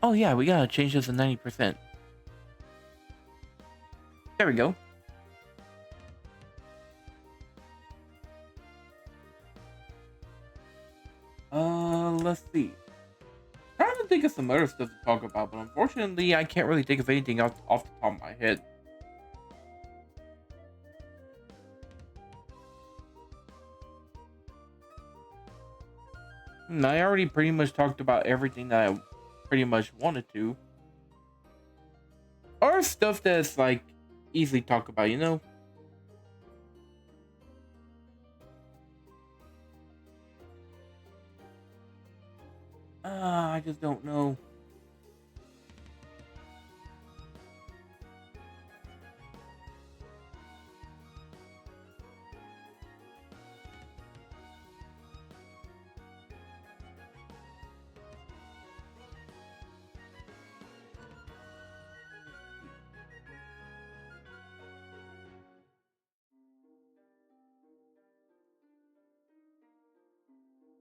Speaker 1: Oh yeah, we gotta change this to 90%. There we go. Let's see. Trying to think of some other stuff to talk about, but unfortunately, I can't really think of anything off the top of my head. I already pretty much talked about everything that I pretty much wanted to. Or stuff that's like easily talked about, you know? I just don't know.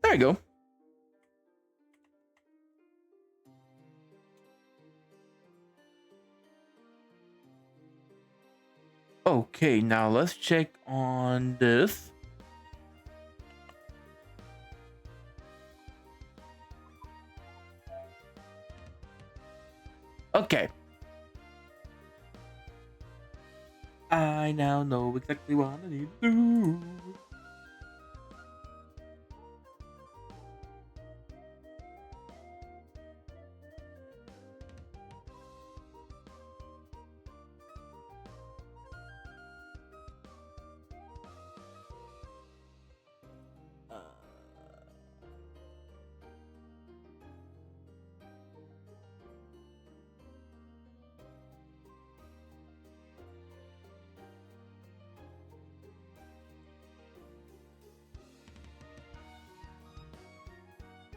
Speaker 1: There you go. Okay, now let's check on this. Okay. I now know exactly what I need to do.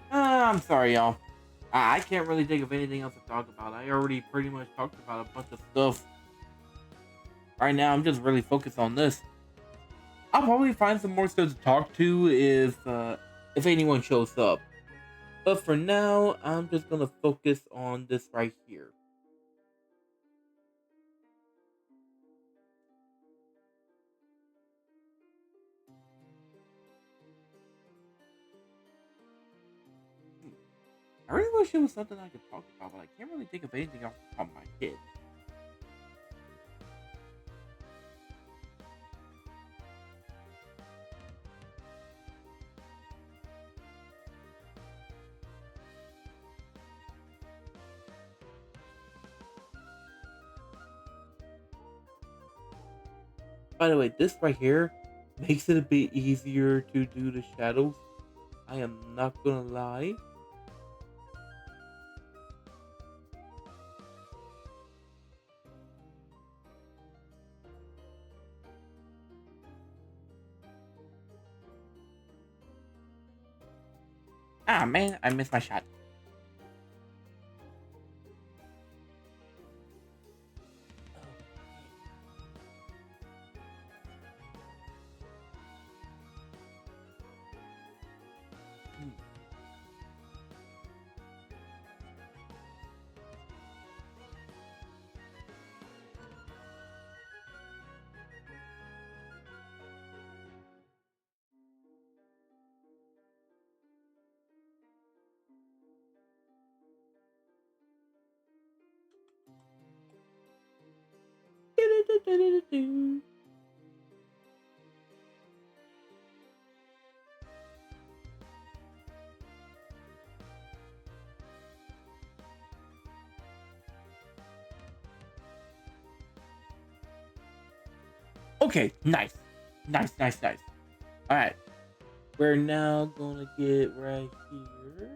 Speaker 1: I'm sorry, y'all. I can't really think of anything else to talk about. I already pretty much talked about a bunch of stuff. Right now, I'm just really focused on this. I'll probably find some more stuff to talk to if anyone shows up. But for now, I'm just gonna focus on this right here. I really wish it was something I could talk about, but I can't really think of anything off the top of my head. By the way, this right here makes it a bit easier to do the shadows. I am not gonna lie. Ah man, I missed my shot. Okay, nice. Nice. Alright. We're now gonna get right here.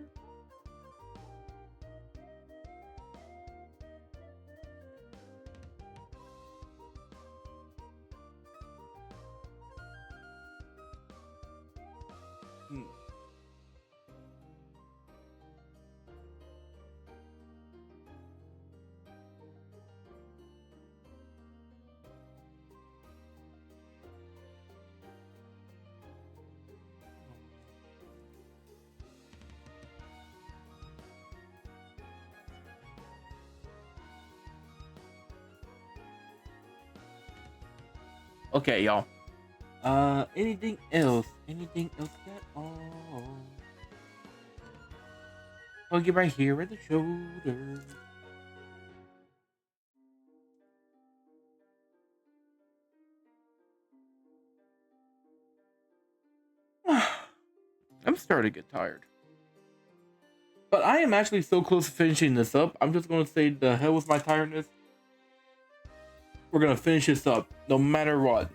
Speaker 1: Hmm. Okay, y'all. Anything else? Anything else at all? I'll get right here at the shoulder. I'm starting to get tired. But I am actually so close to finishing this up. I'm just gonna say the hell with my tiredness. We're gonna finish this up, no matter what.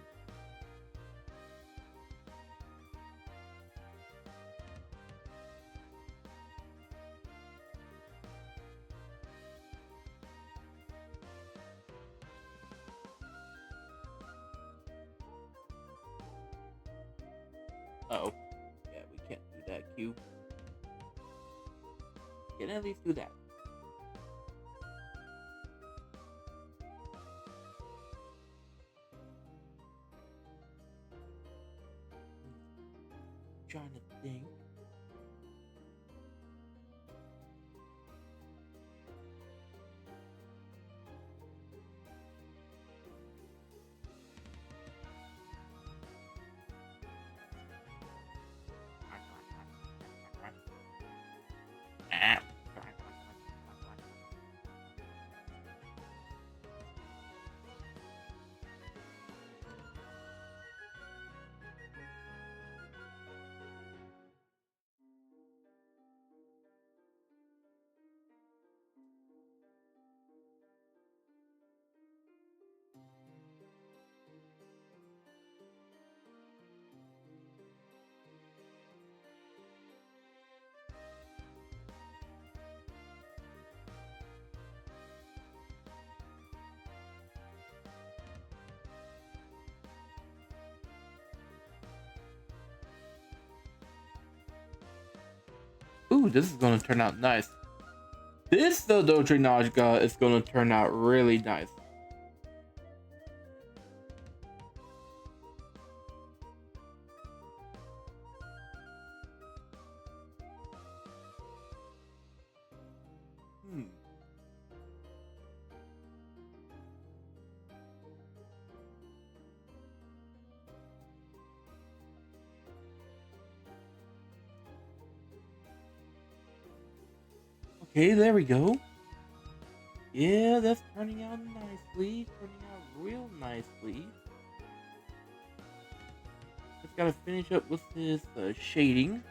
Speaker 1: Uh-oh. Yeah, we can't do that, Q. Can at least do that. Trying to think. Ooh, this is gonna turn out nice. This the Doje Naga is gonna turn out really nice. Okay, there we go. Yeah, that's turning out nicely. Turning out real nicely. Just gotta finish up with this shading.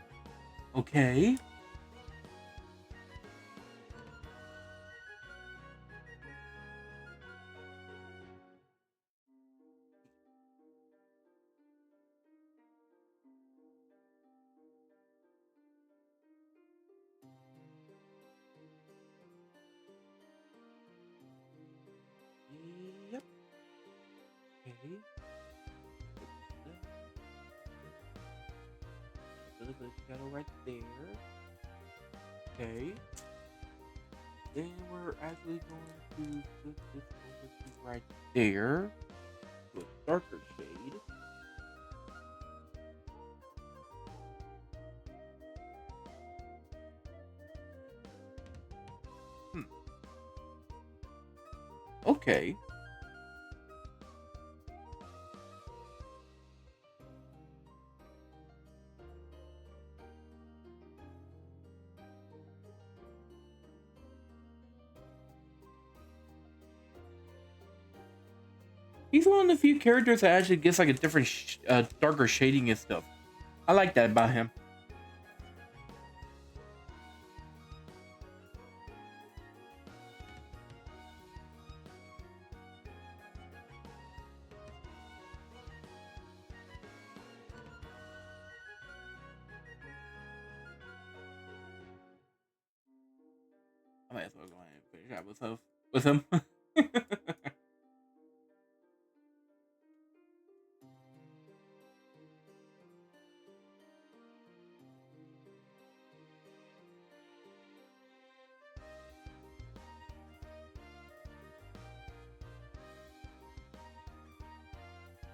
Speaker 1: Okay. Yep. Okay. A little bit of shadow right there. Okay. Then we're actually going to put this over to right there. To a darker shade. Okay. He's one of the few characters that actually gets like a different, darker shading and stuff. I like that about him. I might as well go ahead and finish that with him.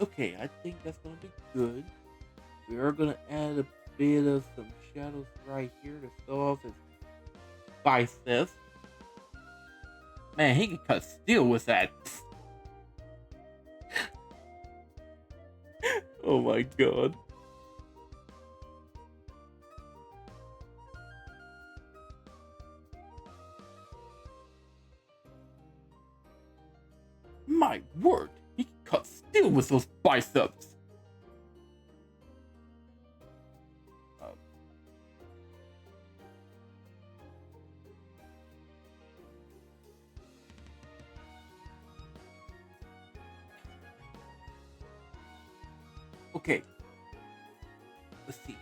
Speaker 1: Okay, I think that's gonna be good. We are gonna add a bit of some shadows right here to show off his biceps. Man, he can cut steel with that. Oh my god. My word, he can cut steel with those biceps. Okay. Let's see.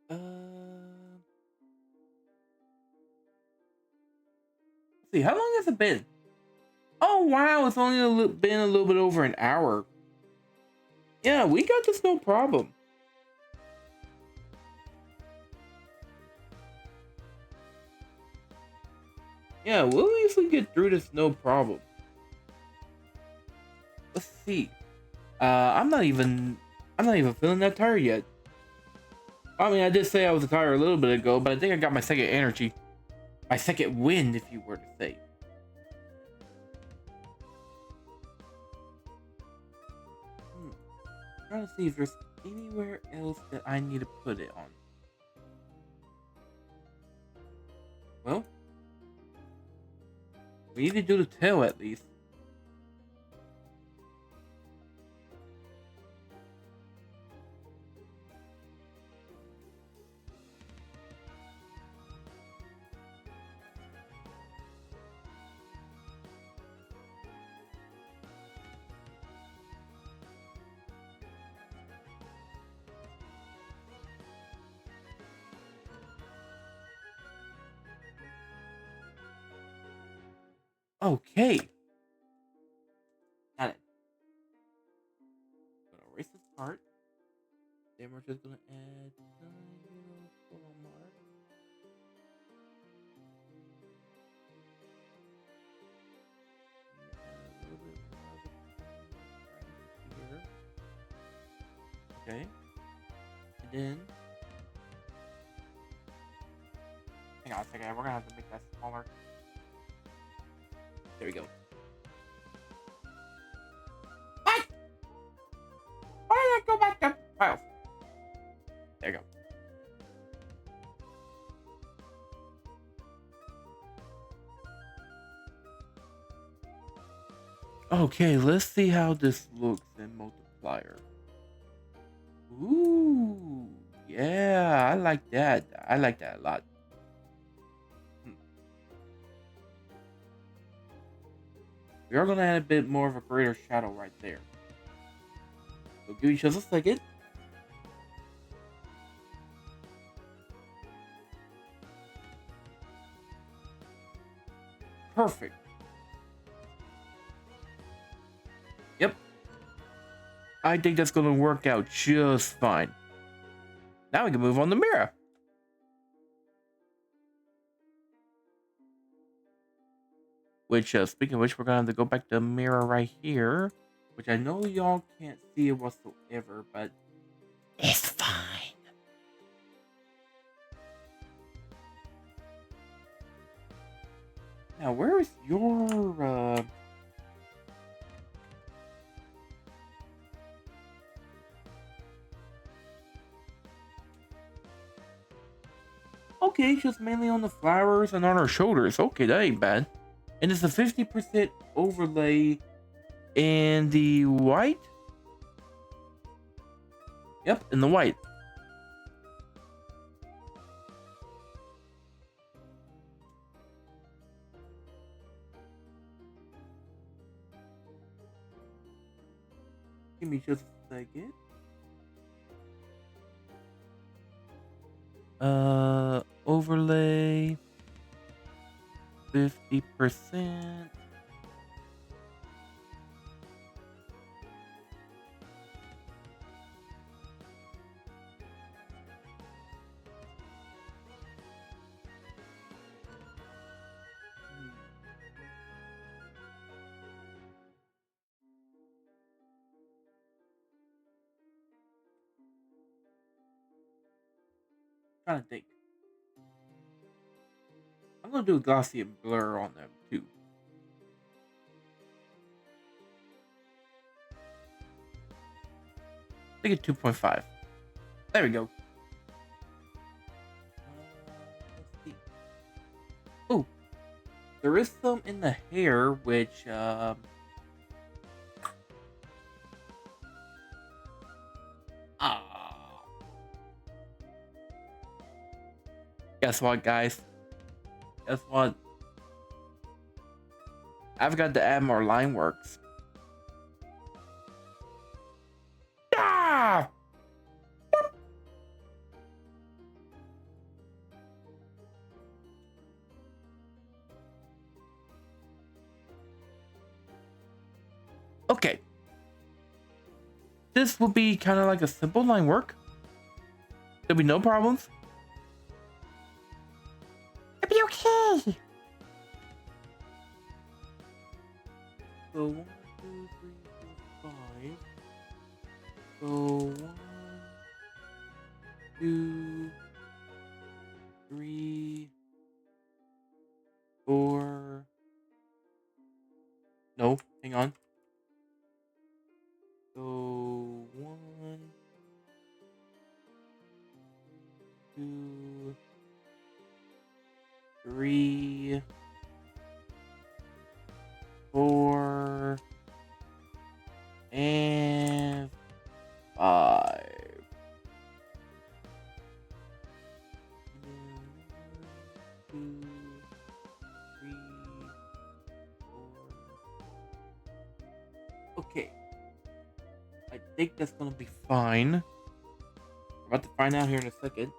Speaker 1: Let's see. How long has it been? Oh wow, it's only been a little bit over an hour. Yeah, we got this no problem. Yeah, we'll easily get through this no problem. Let's see. I'm not even feeling that tired yet. I mean, I did say I was tired a little bit ago, but I think I got my second energy. My second wind, if you were to say. Trying to see if there's anywhere else that I need to put it on. Well, we need to do the tail at least. Okay. Got it. Gonna erase this part. Then we're just gonna add the little photo mark. Add a little bit more of the right here. Okay. And then hang on a second, we're gonna have to make that smaller. There we go. What? Why did I go back to files? There you go. Okay, let's see how this looks in multiplier. Ooh, yeah, I like that. I like that a lot. We are gonna add a bit more of a greater shadow right there. So give each other a second. Perfect. Yep. I think that's gonna work out just fine. Now we can move on to Mira. Which, speaking of which, we're gonna have to go back to Mira right here. Which I know y'all can't see it whatsoever, but
Speaker 2: It's fine.
Speaker 1: now where is your okay, just mainly on the flowers and on her shoulders. Okay, that ain't bad. And it's a 50% overlay in the white. Yep, in the white. Give me just a second. Overlay 50%. Trying to think. I'm gonna do a Gaussian blur on them too. Make it 2.5. There we go. Let's see. Oh, there is some in the hair, which guess what, guys? Guess what? I've got to add more line works. Ah! Okay. This will be kind of like a simple line work. There'll be no problems.
Speaker 2: It'll be okay.
Speaker 1: So 1, 2, 3, 4, 5. So 1, 2, 3, 4. No, hang on. So 1, 2, 3, 4, and 5. 1, 2, 3, 4. Okay. I think that's gonna be fine. We're about to find out here in a second.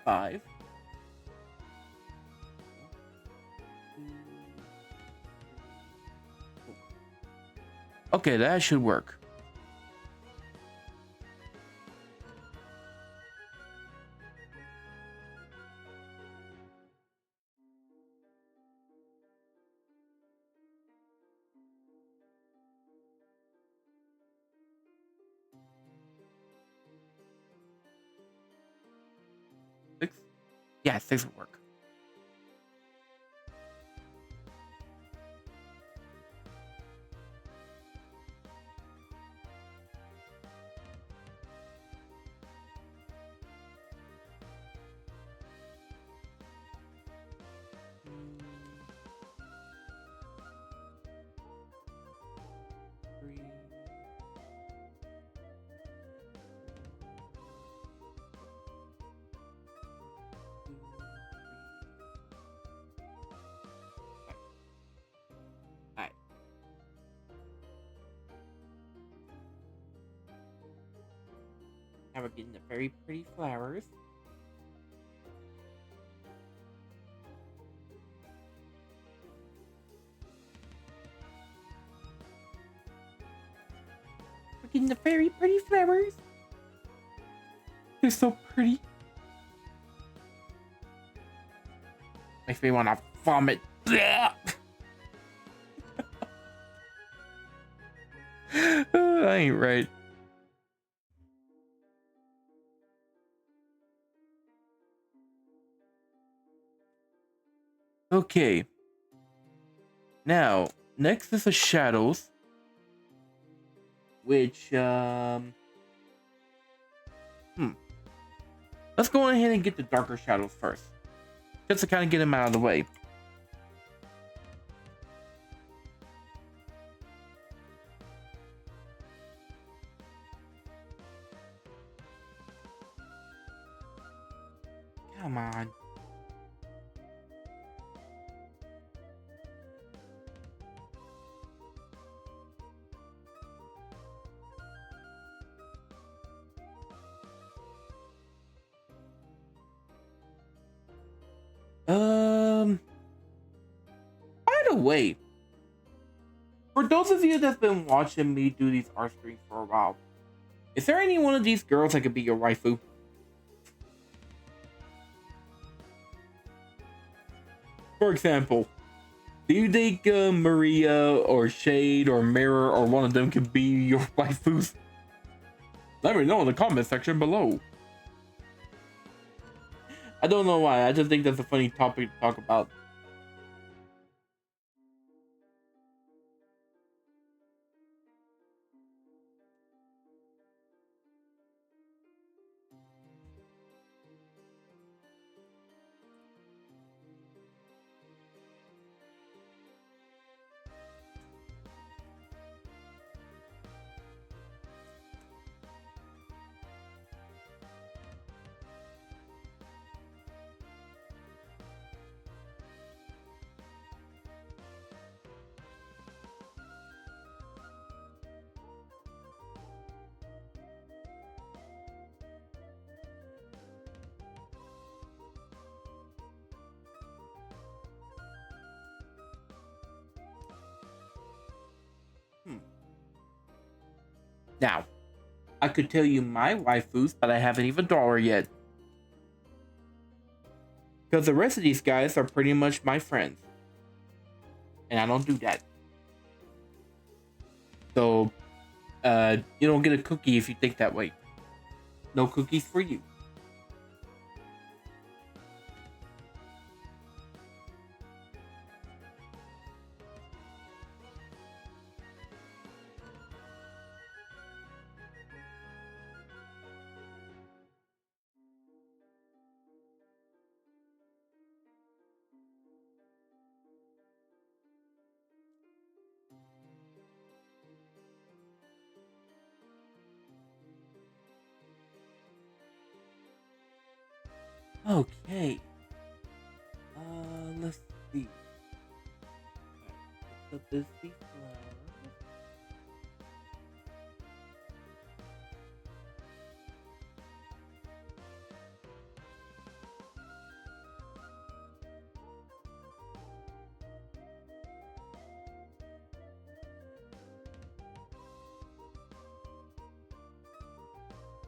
Speaker 1: 5. Okay, that should work. Six? Yeah, 6 will work. Three. Alright. Now we're getting the very pretty flowers. We're getting the very pretty flowers. They're so pretty. Makes me want to vomit. I ain't right. Okay. Now, next is the shadows. Which, let's go ahead and get the darker shadows first. Just to kind of get them out of the way. Come on. By the way, for those of you that's been watching me do these art streams for a while, is there any one of these girls that could be your waifu? For example, do you think Maria or Shade or Mirror or one of them could be your waifus? Let me know in the comment section below. I don't know why, I just think that's a funny topic to talk about. Now, I could tell you my waifus, but I haven't even drawn her yet. Because the rest of these guys are pretty much my friends. And I don't do that. So, you don't get a cookie if you think that way. No cookies for you. Okay. Let's see. Let's put this flower.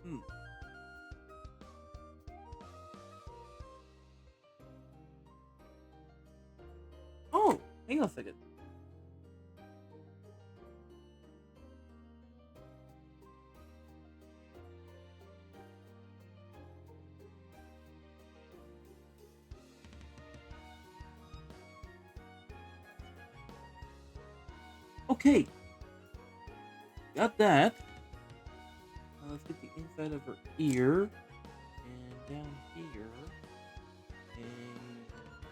Speaker 1: Hmm. Oh, hang on a second. Okay, got that. Let's get the inside of her ear and down here, and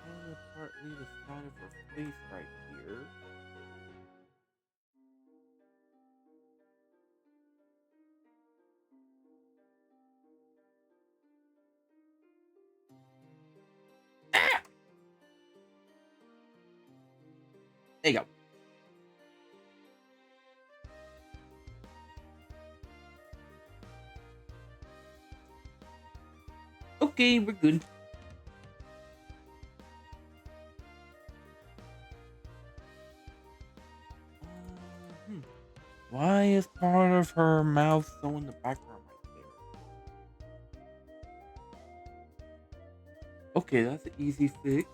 Speaker 1: kind of partly the side of her face right here. Ah! There you go. Okay, we're good. Hmm. Why is part of her mouth so in the background right there? Okay, that's an easy fix.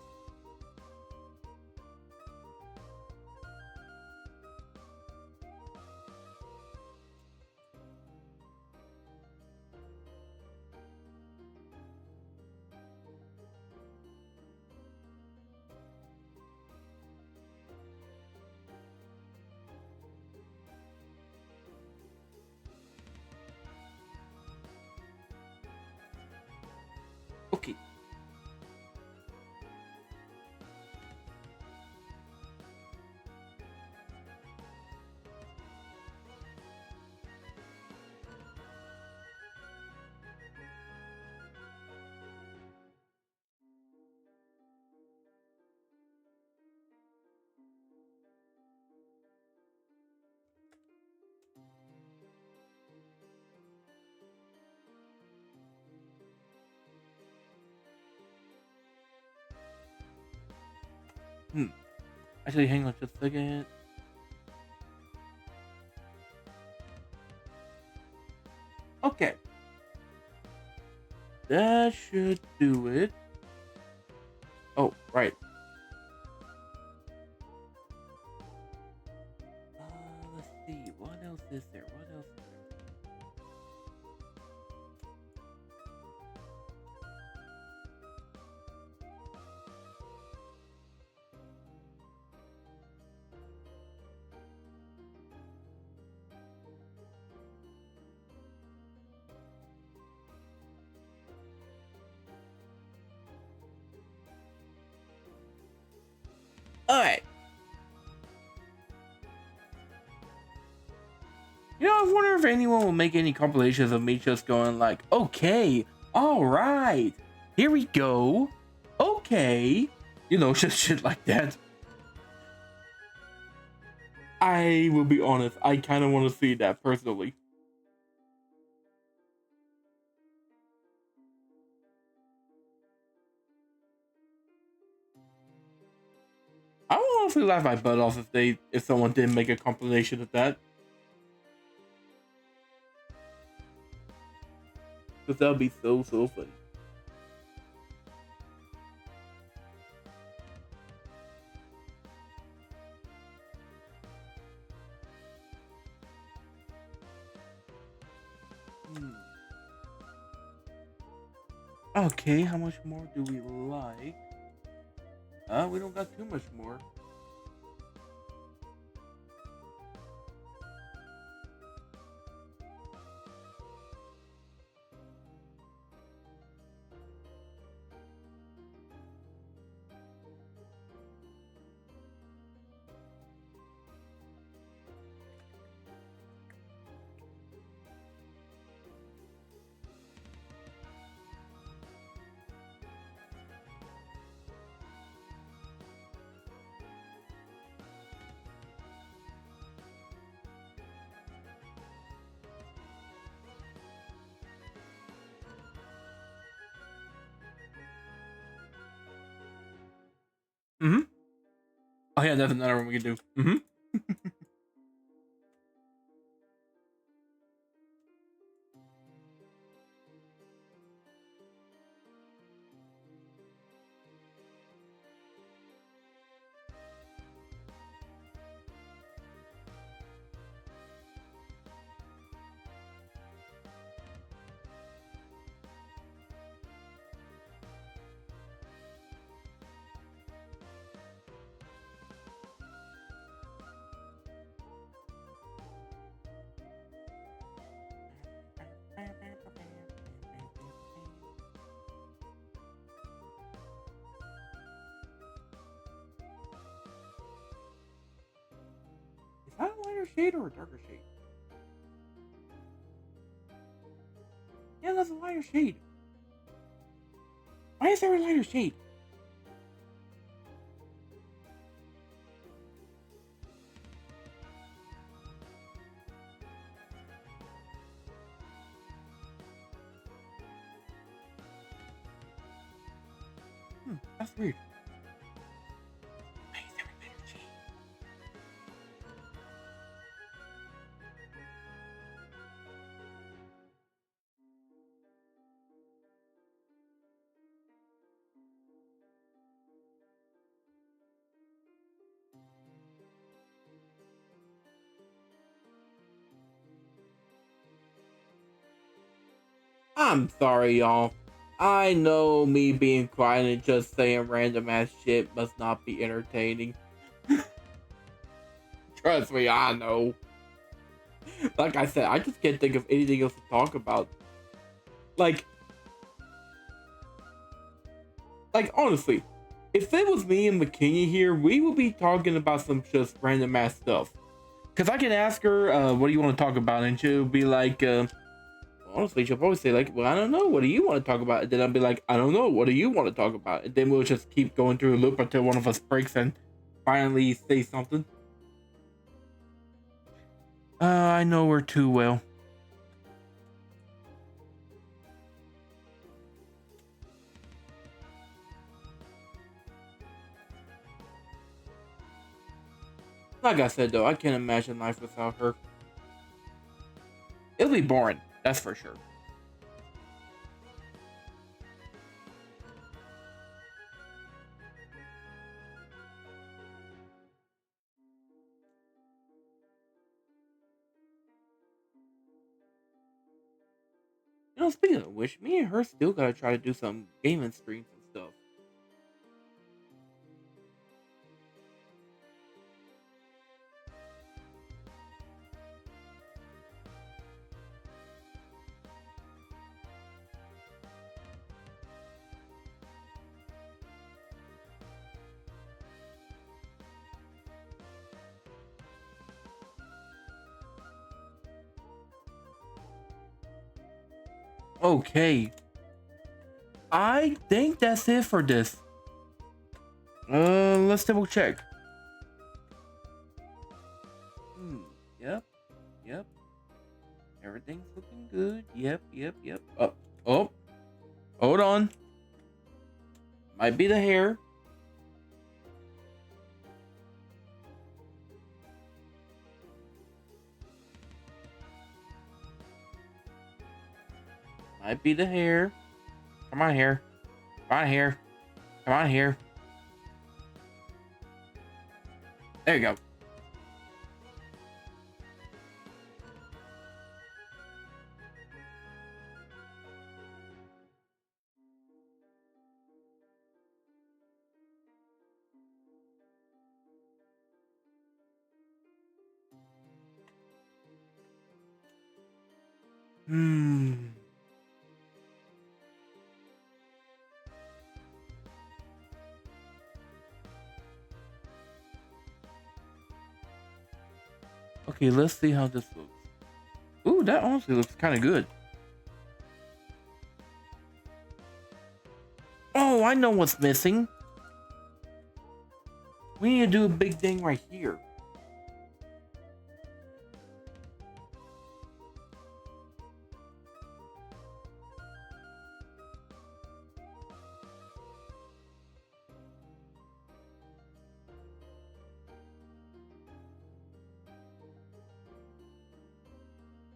Speaker 1: Okay. Hmm. Actually, hang on just a second. Okay. That should do it. Oh, right. Let's see. What else is there? What else is there? All right. You know, I wonder if anyone will make any compilations of me just going like, okay, all right, here we go. Okay. You know, just shit like that. I will be honest, I kind of want to see that personally. I would honestly laugh my butt off if someone did make a compilation of that. Because that would be so funny. Hmm. Okay, how much more do we like? We don't got too much more. Mm-hmm. Oh yeah, that's another one we can do. Mm-hmm. shade or a darker shade? Yeah, that's a lighter shade. Why is there a lighter shade? That's weird. Why is there a lighter shade? I'm sorry, y'all. I know me being quiet and just saying random ass shit must not be entertaining. Trust me, I know. Like I said, I just can't think of anything else to talk about. Like honestly, if it was me and McKinney here, we would be talking about some just random ass stuff. Cause I can ask her, what do you want to talk about? And she'll be like, honestly, she'll probably say like, well, I don't know. What do you want to talk about? And then I'll be like, I don't know. What do you want to talk about? And then we'll just keep going through a loop until one of us breaks and finally say something. I know her too well. Like I said though, I can't imagine life without her. It'll be boring, that's for sure. You know, speaking of which, me and her still gotta try to do some gaming streams and stuff. Okay. I think that's it for this. Let's double check. Yep. Yep. Everything's looking good. Yep. Oh. Hold on. Might be the hair. Might be the hair. Come on here. Come on here. Come on here. There you go. Okay, let's see how this looks. Ooh, that honestly looks kind of good. Oh, I know what's missing. We need to do a big thing right here.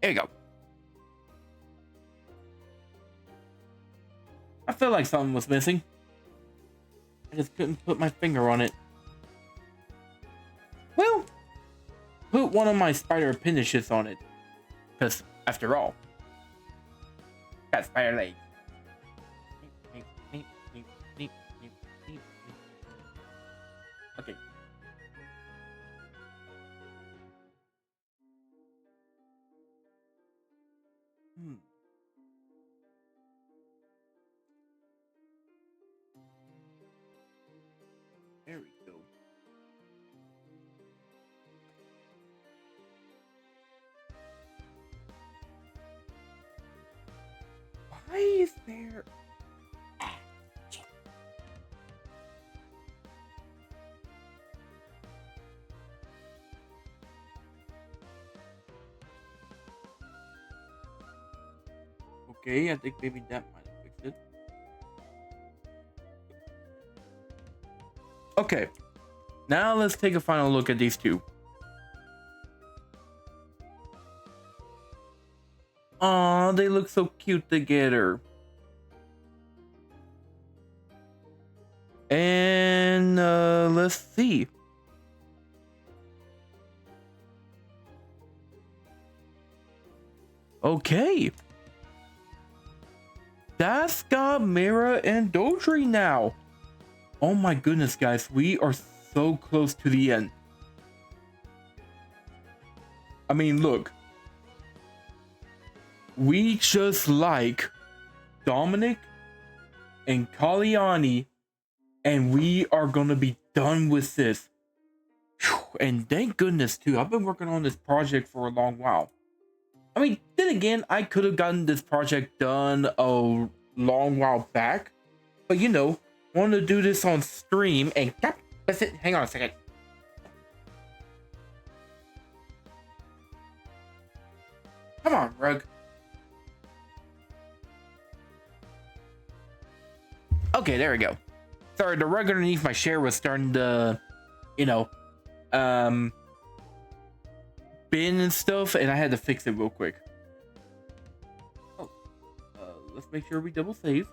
Speaker 1: There you go. I felt like something was missing. I just couldn't put my finger on it. Well, put one of my spider appendages on it. Because, after all, got spider legs. Okay. There we go. Why is there? Okay, I think maybe that might have fixed it. Okay, now let's take a final look at these two. Aw, they look so cute together. And let's see. Okay. That's got Mira and Dorej now. Oh my goodness, guys. We are so close to the end. I mean, look. We just like Dominic and Kalyani, and we are gonna be done with this. Whew, and thank goodness too. I've been working on this project for a long while. I mean, then again, I could have gotten this project done a long while back, but you know, wanted to do this on stream and listen, hang on a second. Come on, Rug. Okay, there we go. Sorry, the rug underneath my chair was starting to, you know, bend and stuff, and I had to fix it real quick. Oh, let's make sure we double save.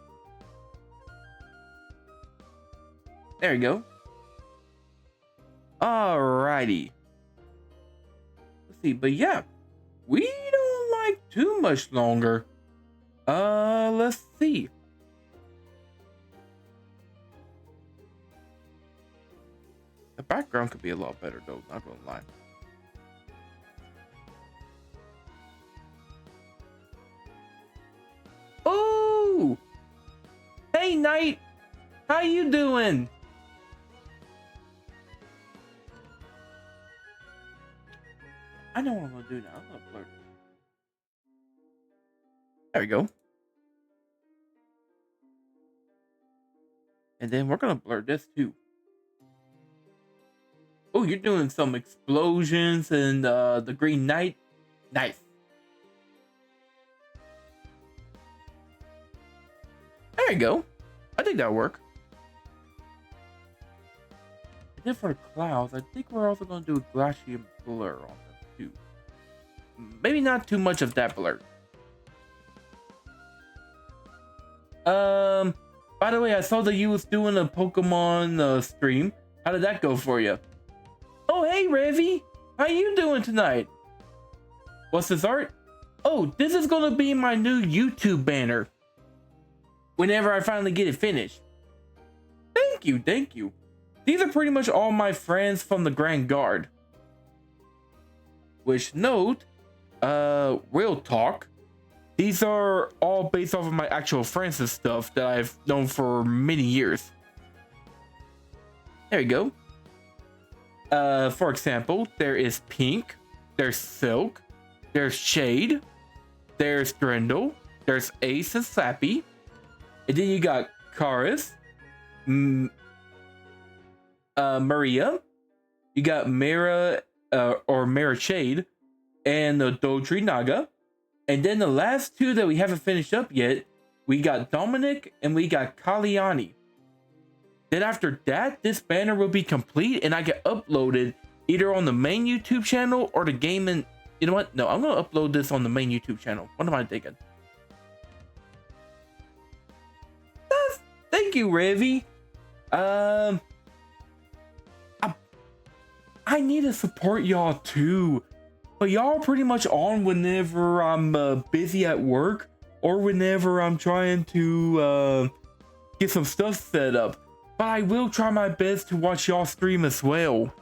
Speaker 1: There you go. Alrighty. Let's see, but yeah, we don't like too much longer. Let's see. The background could be a lot better though, not gonna lie. Oh! Hey Knight! How you doing? I know what I'm gonna do now. I'm gonna blur. There we go. And then we're gonna blur this too. Oh, you're doing some explosions and the Green Knight. Nice. There you go. I think that'll work. And then for the clouds, I think we're also going to do a Glacier blur on them too. Maybe not too much of that blur. By the way, I saw that you was doing a Pokemon stream. How did that go for you? Oh, hey, Revy. How you doing tonight? What's this art? Oh, this is going to be my new YouTube banner. Whenever I finally get it finished. Thank you, thank you. These are pretty much all my friends from the Grand Guard. Which note, real talk. These are all based off of my actual friends and stuff that I've known for many years. There you go. For example, there is Pink, there's Silk, there's Shade, there's Grendel, there's Ace and Slappy, and then you got Karis, Maria, you got Mira or Mira Shade, and the Dorej Naga, and then the last two that we haven't finished up yet, we got Dominic and we got Kalyani. Then after that, this banner will be complete and I get uploaded either on the main YouTube channel or the game. And you know what? No, I'm going to upload this on the main YouTube channel. What am I thinking? Thank you, Revy. I need to support y'all too. But y'all are pretty much on whenever I'm busy at work or whenever I'm trying to get some stuff set up. But I will try my best to watch y'all stream as well.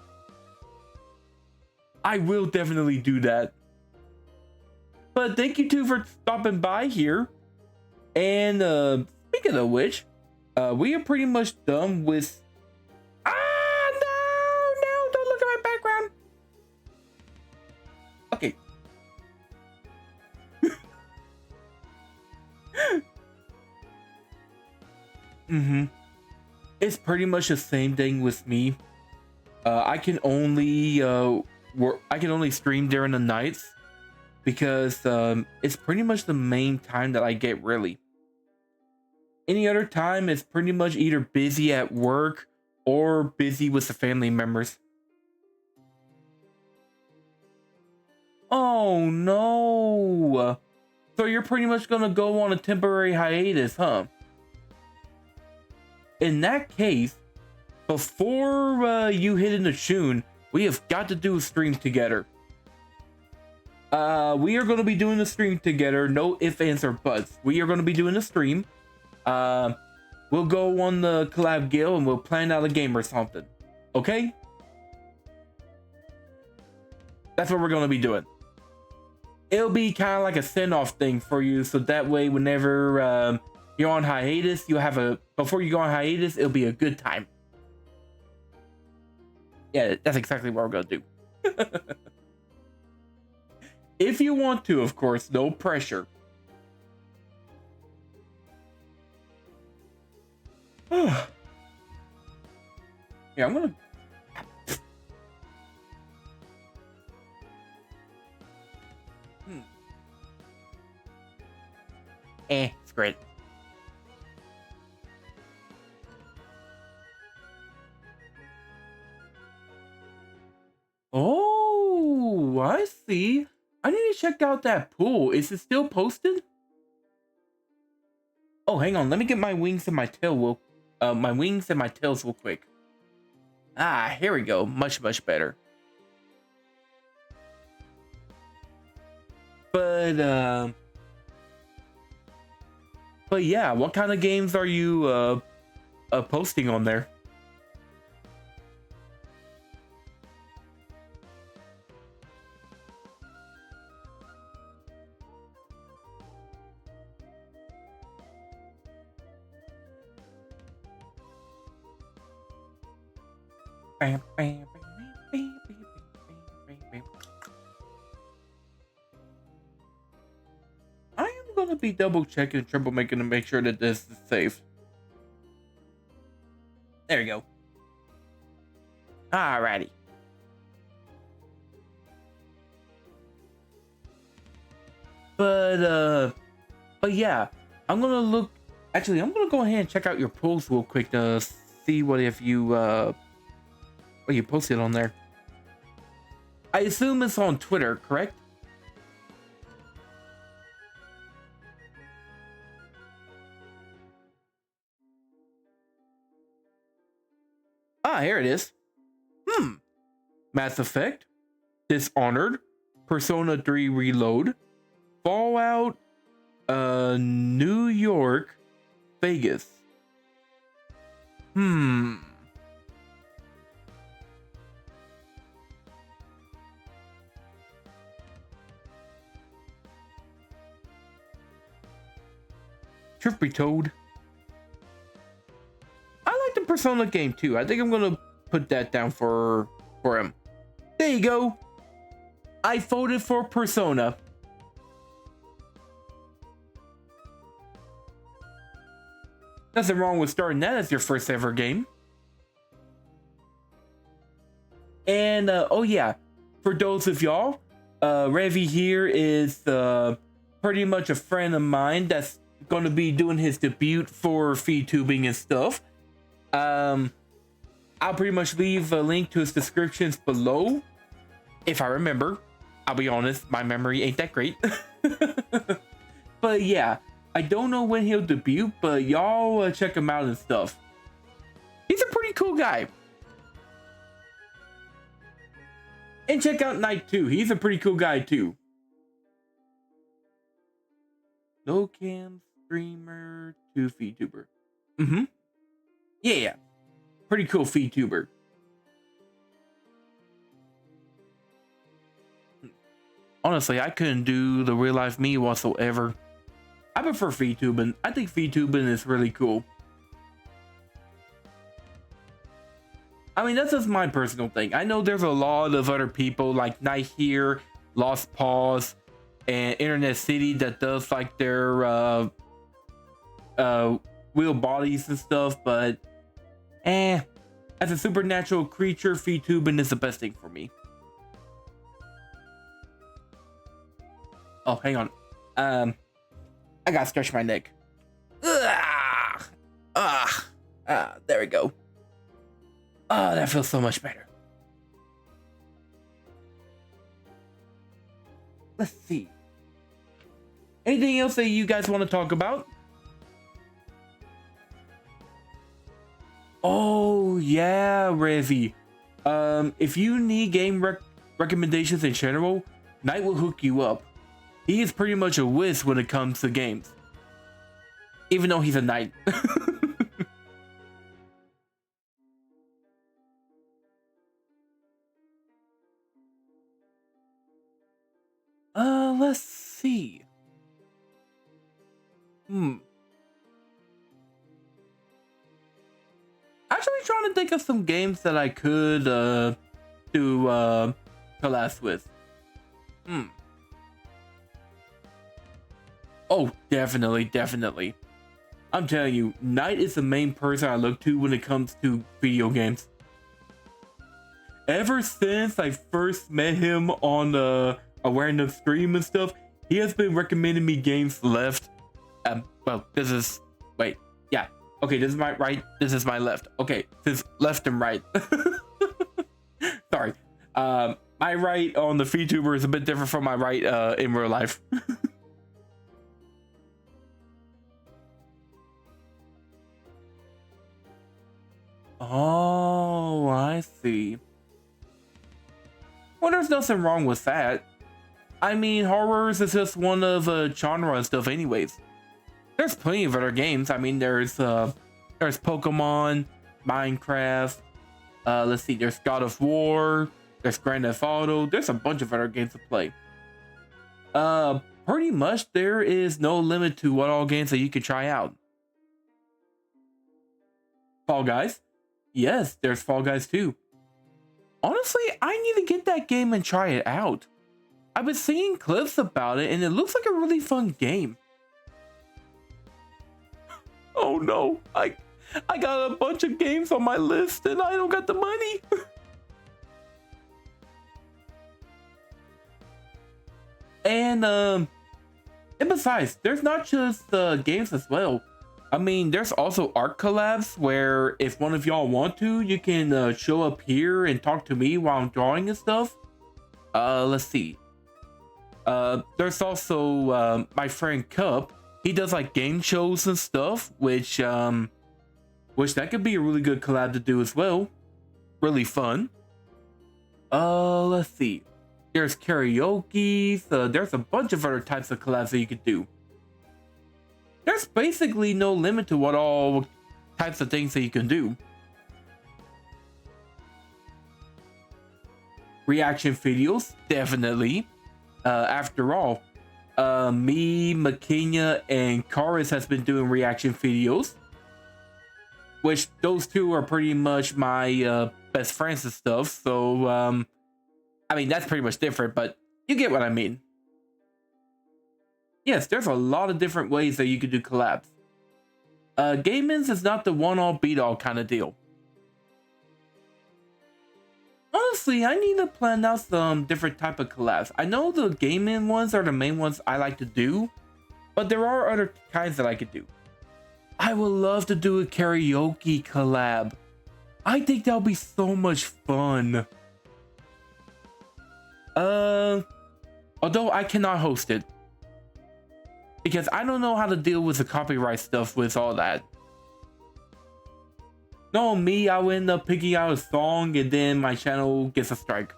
Speaker 1: I will definitely do that. But thank you too for stopping by here. And speaking of which, we are pretty much done with... No, don't look at my background. Okay. It's pretty much the same thing with me. I can only stream during the nights because it's pretty much the main time that I get, really. Any other time is pretty much either busy at work or busy with the family members. Oh no! So you're pretty much gonna go on a temporary hiatus, huh? In that case, before you hit in the Shun, we have got to do a stream together. We are going to be doing the stream together. No ifs, ands, or buts. We are going to be doing the stream. We'll go on the collab guild and we'll plan out a game or something. Okay? That's what we're going to be doing. It'll be kind of like a send-off thing for you, so that way whenever you're on hiatus, before you go on hiatus, it'll be a good time. Yeah, that's exactly what we're gonna do. If you want to, of course, no pressure. Yeah, I'm gonna... It's great. Oh, I see. I need to check out that pool. Is it still posted? Oh, hang on. Let me get my wings and my tail my wings and my tails real quick. Ah, here we go. Much, much better. But yeah, what kind of games are you posting on there? I am gonna be double checking and triple making to make sure that this is safe. There you go. Alrighty. But yeah, I'm gonna go ahead and check out your polls real quick to see what you posted on there. I assume it's on Twitter, correct? Ah, here it is. Mass Effect, Dishonored, Persona 3 Reload, Fallout, New York, Vegas. Truth be told, I like the Persona game too. I think I'm gonna put that down for him. There you go. I voted for Persona. Nothing wrong with starting that as your first ever game. And oh yeah, for those of y'all, Revy here is pretty much a friend of mine that's going to be doing his debut for feedtubing and stuff. I'll pretty much leave a link to his descriptions below, if I remember. I'll be honest, my memory ain't that great. But yeah, I don't know when he'll debut, but y'all check him out and stuff. He's a pretty cool guy. And check out Knight too. He's a pretty cool guy too. No cam streamer to feedtuber. Yeah. Pretty cool feedtuber. Honestly, I couldn't do the real life me whatsoever. I prefer feedtubing. I think feedtubing is really cool. I mean, that's just my personal thing. I know there's a lot of other people like Night Here, Lost Pause, and Internet City that does like their real bodies and stuff, but as a supernatural creature, VTubing is the best thing for me. Oh, hang on. I gotta stretch my neck. There we go. That feels so much better. Let's see. Anything else that you guys want to talk about? Oh yeah, Revy. If you need game recommendations in general, Knight will hook you up. He is pretty much a whiz when it comes to games. Even though he's a knight. Let's see. Actually trying to think of some games that I could do collabs with. Oh, definitely. I'm telling you, Knight is the main person I look to when it comes to video games. Ever since I first met him on a random stream and stuff, he has been recommending me games left. Well, this is okay, this is my right, this is my left. Okay, this is left and right. Sorry. My right on the VTuber is a bit different from my right in real life. Oh, I see. Well, there's nothing wrong with that. I mean, horrors is just one of genre and stuff anyways. There's plenty of other games. I mean, there's Pokemon, Minecraft, let's see, there's God of War, there's Grand Theft Auto, there's a bunch of other games to play. Pretty much there is no limit to what all games that you can try out. Fall Guys? Yes, there's Fall Guys too. Honestly, I need to get that game and try it out. I've been seeing clips about it and it looks like a really fun game. Oh no, I got a bunch of games on my list and I don't got the money. And besides, there's not just games as well. I mean, there's also art collabs where if one of y'all want to, you can show up here and talk to me while I'm drawing and stuff. Let's see. There's also my friend Cup. He does like game shows and stuff, which that could be a really good collab to do as well. Really fun. Let's see. There's karaoke. There's a bunch of other types of collabs that you could do. There's basically no limit to what all types of things that you can do. Reaction videos, definitely. After all, me, Makina, and Karis has been doing reaction videos, which those two are pretty much my best friends and stuff. So, I mean, that's pretty much different, but you get what I mean. Yes, there's a lot of different ways that you could do collabs. Gaming's is not the one-all beat-all kind of deal. Honestly, I need to plan out some different type of collabs. I know the gaming ones are the main ones I like to do, but there are other kinds that I could do. I would love to do a karaoke collab. I think that'll be so much fun. Although I cannot host it, because I don't know how to deal with the copyright stuff with all that. No, me, I will end up picking out a song and then my channel gets a strike.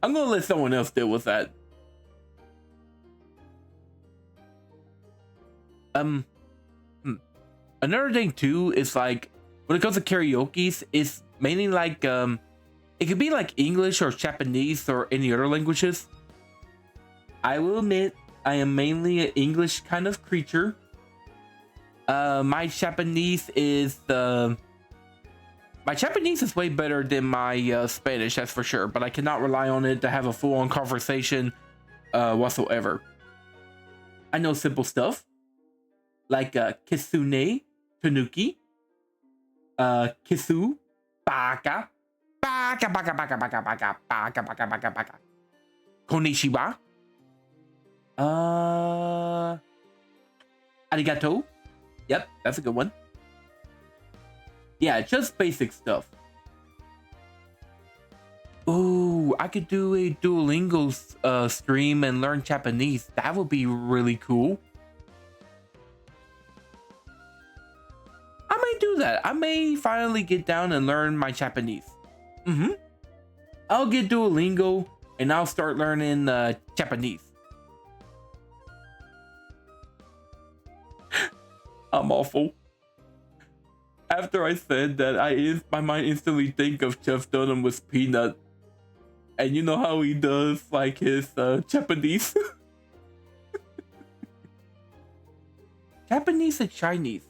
Speaker 1: I'm gonna let someone else deal with that. Another thing too is like, when it comes to karaoke's, it's mainly like, it could be like English or Japanese or any other languages. I will admit, I am mainly an English kind of creature. My Japanese is way better than my Spanish, that's for sure. But I cannot rely on it to have a full-on conversation whatsoever. I know simple stuff. like Kisune, Tanuki, Kisu, Baka, Baka, Baka, Baka, Baka, Baka, Baka, Baka, Baka, Baka, Konnichiwa, Arigato. Yep, that's a good one. Yeah, just basic stuff. Ooh, I could do a Duolingo stream and learn Japanese. That would be really cool. I may do that. I may finally get down and learn my Japanese. I'll get Duolingo and I'll start learning Japanese. I'm awful. After I said that, my mind instantly think of Jeff Dunham with Peanut. And you know how he does like his Japanese? Japanese and Chinese.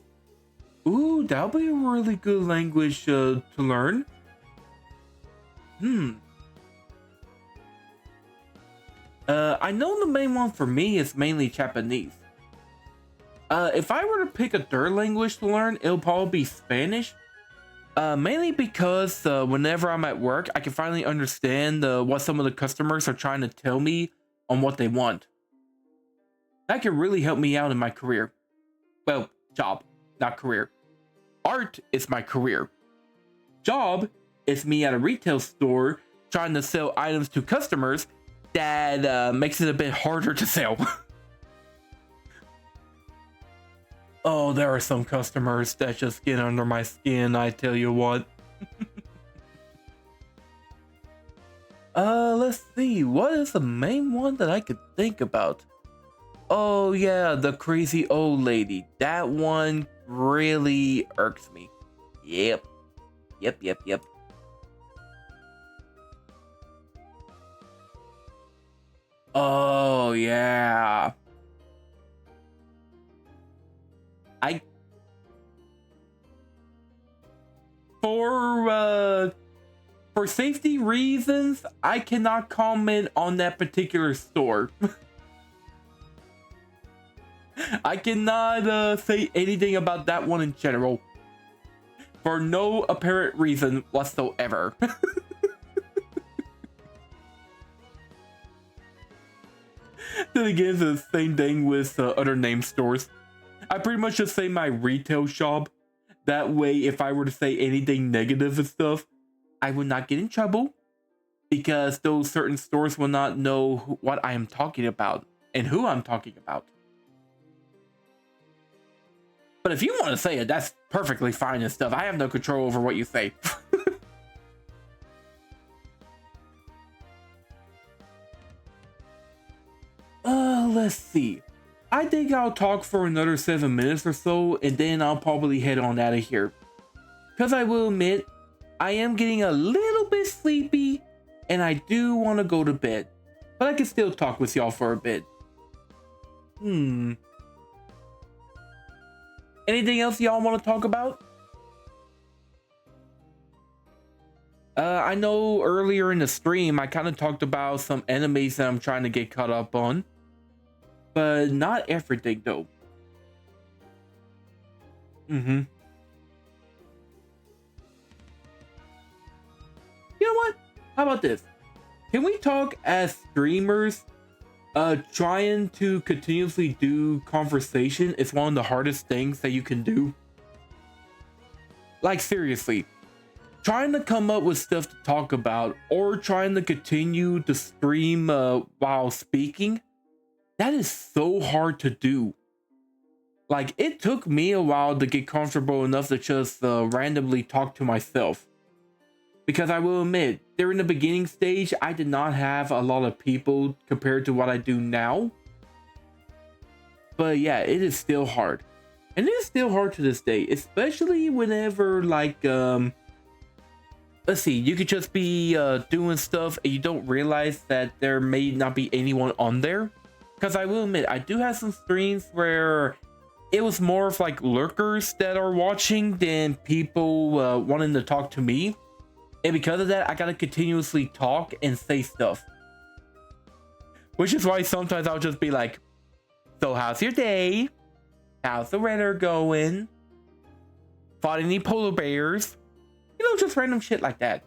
Speaker 1: Ooh, that'll be a really good language to learn. I know the main one for me is mainly Japanese. If I were to pick a third language to learn, it'll probably be Spanish. Mainly because whenever I'm at work, I can finally understand what some of the customers are trying to tell me on what they want. That can really help me out in my career. Well, job, not career. Art is my career. Job is me at a retail store trying to sell items to customers that makes it a bit harder to sell. Oh, there are some customers that just get under my skin, I tell you what. Let's see. What is the main one that I could think about? Oh, yeah, the crazy old lady. That one really irks me. Yep. Oh, yeah. For safety reasons, I cannot comment on that particular store. I cannot say anything about that one in general. For no apparent reason whatsoever. Then again, it's the same thing with other name stores. I pretty much just say my retail shop. That way, if I were to say anything negative and stuff, I would not get in trouble. Because those certain stores will not know what I am talking about and who I'm talking about. But if you want to say it, that's perfectly fine and stuff. I have no control over what you say. Let's see. I think I'll talk for another 7 minutes or so, and then I'll probably head on out of here. Because I will admit, I am getting a little bit sleepy, and I do want to go to bed. But I can still talk with y'all for a bit. Anything else y'all want to talk about? I know earlier in the stream, I kind of talked about some animes that I'm trying to get caught up on. But not everything, though. You know what? How about this? Can we talk as streamers? Trying to continuously do conversation is one of the hardest things that you can do. Like, seriously. Trying to come up with stuff to talk about or trying to continue to stream while speaking, that is so hard to do. Like, it took me a while to get comfortable enough to just randomly talk to myself. Because I will admit, during the beginning stage, I did not have a lot of people compared to what I do now. But yeah, it is still hard. And it is still hard to this day, especially whenever, like, let's see, you could just be doing stuff and you don't realize that there may not be anyone on there. Because I will admit, I do have some streams where it was more of like lurkers that are watching than people wanting to talk to me. And because of that, I gotta continuously talk and say stuff. Which is why sometimes I'll just be like, so how's your day? How's the weather going? Fought any polar bears? You know, just random shit like that.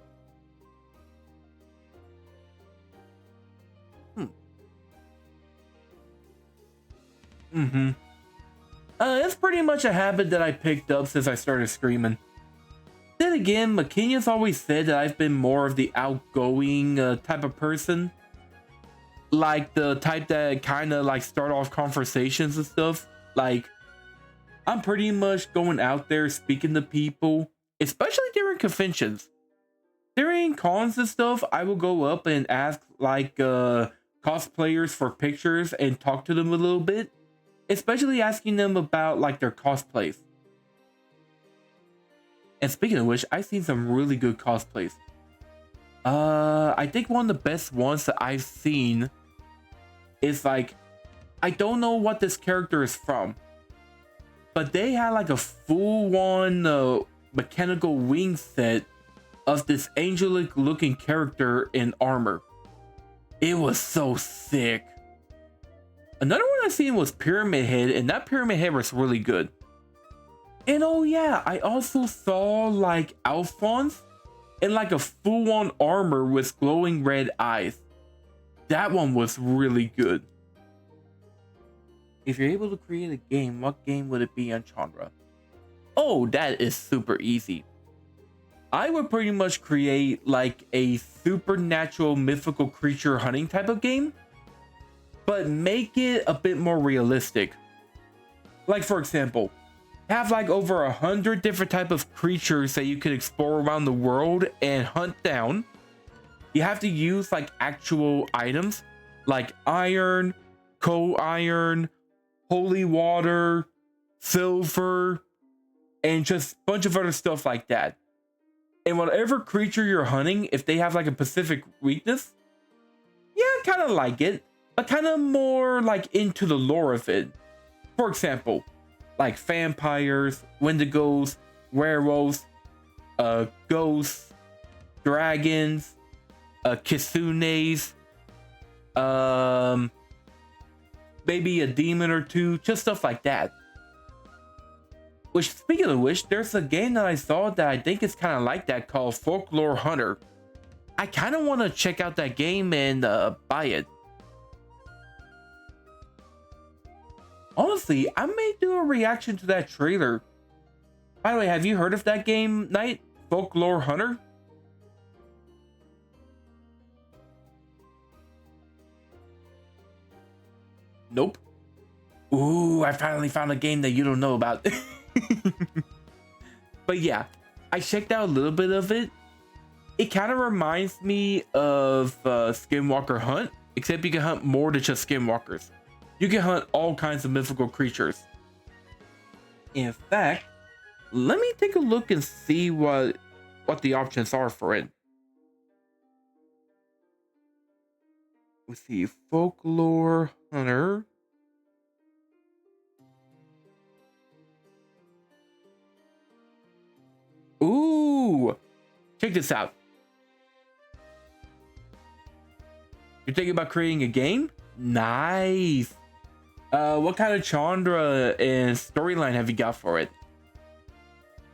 Speaker 1: It's pretty much a habit that I picked up since I started streaming. Then again, McKenya's always said that I've been more of the outgoing type of person. Like the type that kind of like start off conversations and stuff. Like, I'm pretty much going out there speaking to people, especially during conventions. During cons and stuff, I will go up and ask like cosplayers for pictures and talk to them a little bit. Especially asking them about like their cosplays. And speaking of which, I've seen some really good cosplays. I think one of the best ones that I've seen is like, I don't know what this character is from, but they had like a full-on mechanical wing set of this angelic looking character in armor. It was so sick. Another one I seen was Pyramid Head, and that Pyramid Head was really good. And oh yeah, I also saw like Alphonse in like a full-on armor with glowing red eyes. That one was really good. If you're able to create a game, what game would it be on Chandra? Oh, that is super easy. I would pretty much create like a supernatural mythical creature hunting type of game, but make it a bit more realistic. Like for example, have like over 100 different type of creatures that you could explore around the world and hunt down. You have to use like actual items like iron, coal iron, holy water, silver, and just a bunch of other stuff like that. And whatever creature you're hunting, if they have like a specific weakness, yeah, kind of like it, but kind of more like into the lore of it. For example, like vampires, wendigos, werewolves, ghosts, dragons, kitsunes, maybe a demon or two, just stuff like that. Which, speaking of which, there's a game that I saw that I think is kind of like that called Folklore Hunter. I kind of want to check out that game and buy it. Honestly, I may do a reaction to that trailer. By the way, have you heard of that game, Knight? Folklore Hunter? Nope. Ooh, I finally found a game that you don't know about. But yeah, I checked out a little bit of it. It kind of reminds me of Skinwalker Hunt, except you can hunt more than just skinwalkers. You can hunt all kinds of mythical creatures. In fact, let me take a look and see what the options are for it. Let's see, Folklore Hunter. Ooh, check this out. You're thinking about creating a game? Nice. What kind of Chandra and storyline have you got for it?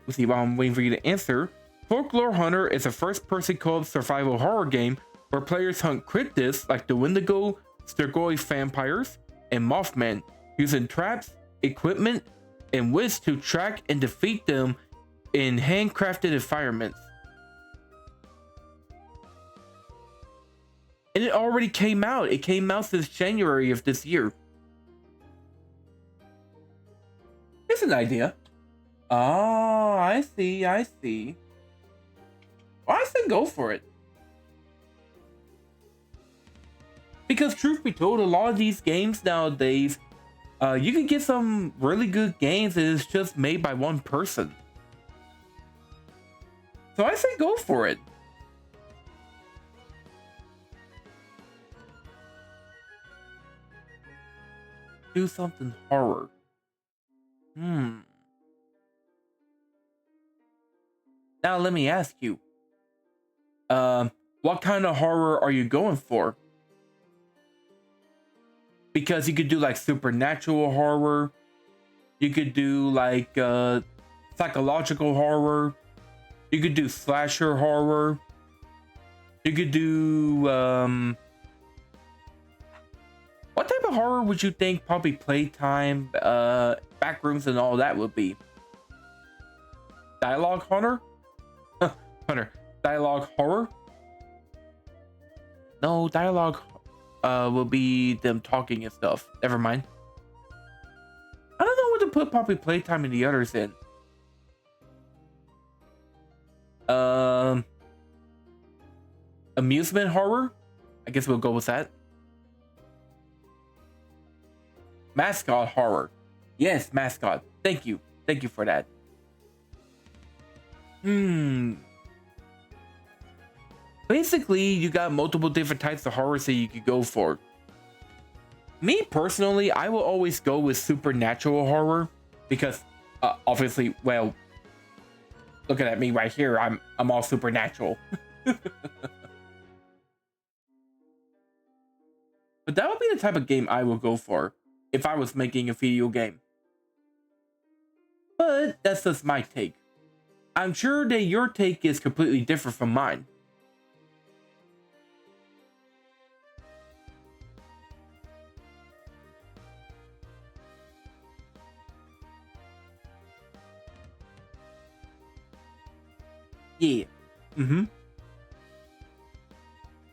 Speaker 1: Let's see, while I'm waiting for you to answer. Folklore Hunter is a first-person co-op survival horror game where players hunt cryptids like the Wendigo, Sturgoy vampires, and Mothman, using traps, equipment, and wits to track and defeat them in handcrafted environments. And it already came out. It came out since January of this year. It's an idea. Oh, I see. I see. Well, I say go for it. Because truth be told, a lot of these games nowadays, you can get some really good games that is just made by one person. So I say go for it. Do something horror. Now let me ask you. What kind of horror are you going for? Because you could do like supernatural horror, You could do like psychological horror. You could do slasher horror. You could do what type of horror would you think probably playtime, backrooms and all that would be? Dialogue horror? Hunter. Dialogue horror? No, dialogue will be them talking and stuff. Never mind. I don't know what to put probably playtime and the others in. Amusement horror? I guess we'll go with that. Mascot horror. Yes, mascot. Thank you. Thank you for that. Basically, you got multiple different types of horrors that you could go for. Me personally, I will always go with supernatural horror because obviously, well, looking at me right here, I'm all supernatural. But that would be the type of game I will go for if I was making a video game. But that's just my take. I'm sure that your take is completely different from mine. Yeah.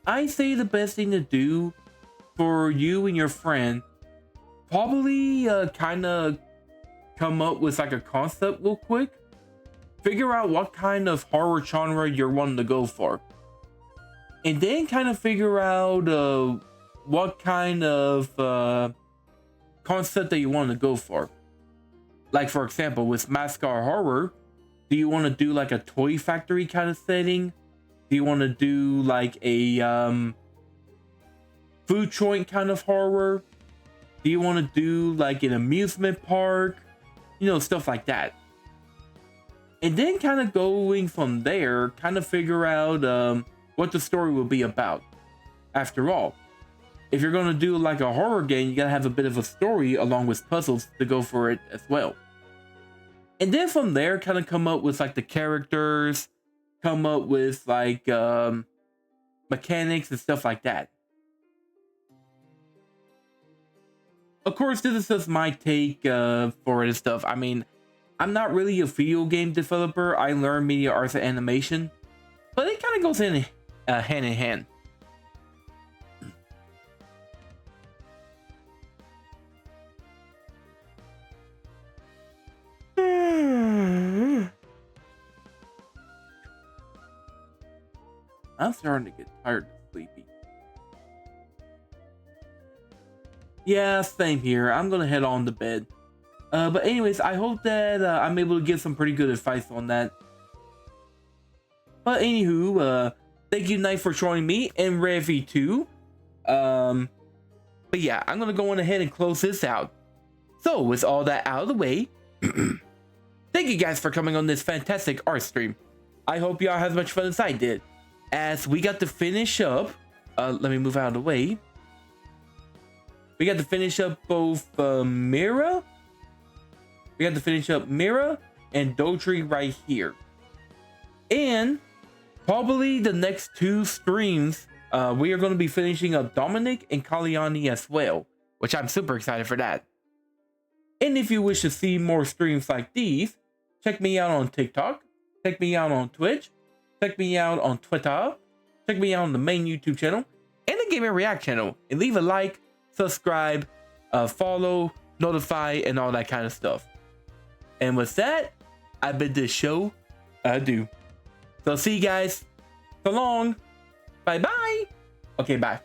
Speaker 1: I say the best thing to do for you and your friend, probably kind of come up with like a concept real quick. Figure out what kind of horror genre you're wanting to go for. And then kind of figure out what kind of concept that you want to go for. Like for example, with mascot horror, do you want to do like a toy factory kind of setting? Do you want to do like a food joint kind of horror? Do you want to do like an amusement park? You know, stuff like that. And then kind of going from there, kind of figure out what the story will be about. After all, if you're going to do like a horror game, you got to have a bit of a story along with puzzles to go for it as well. And then from there, kind of come up with like the characters, come up with like mechanics and stuff like that. Of course, this is just my take for this stuff. I mean, I'm not really a video game developer. I learned media arts and animation, but it kind of goes in hand in hand. I'm starting to get tired and sleepy. Yeah, same here. I'm gonna head on to bed. But anyways, I hope that I'm able to give some pretty good advice on that. But anywho, thank you, Knight, for joining me and Revy too. But yeah, I'm gonna go on ahead and close this out. So with all that out of the way, thank you guys for coming on this fantastic art stream. I hope y'all had as much fun as I did. As we got to finish up, let me move out of the way. We got to finish up both Mira. We got to finish up Mira and Dorej right here. And probably the next two streams, we are going to be finishing up Dominic and Kalyani as well, which I'm super excited for that. And if you wish to see more streams like these, check me out on TikTok, check me out on Twitch, check me out on Twitter, check me out on the main YouTube channel, and the Game and React channel, and leave a like, subscribe, follow, notify, and all that kind of stuff. And with that, I bid this show adieu. So see you guys. So long. Bye bye. Okay, bye.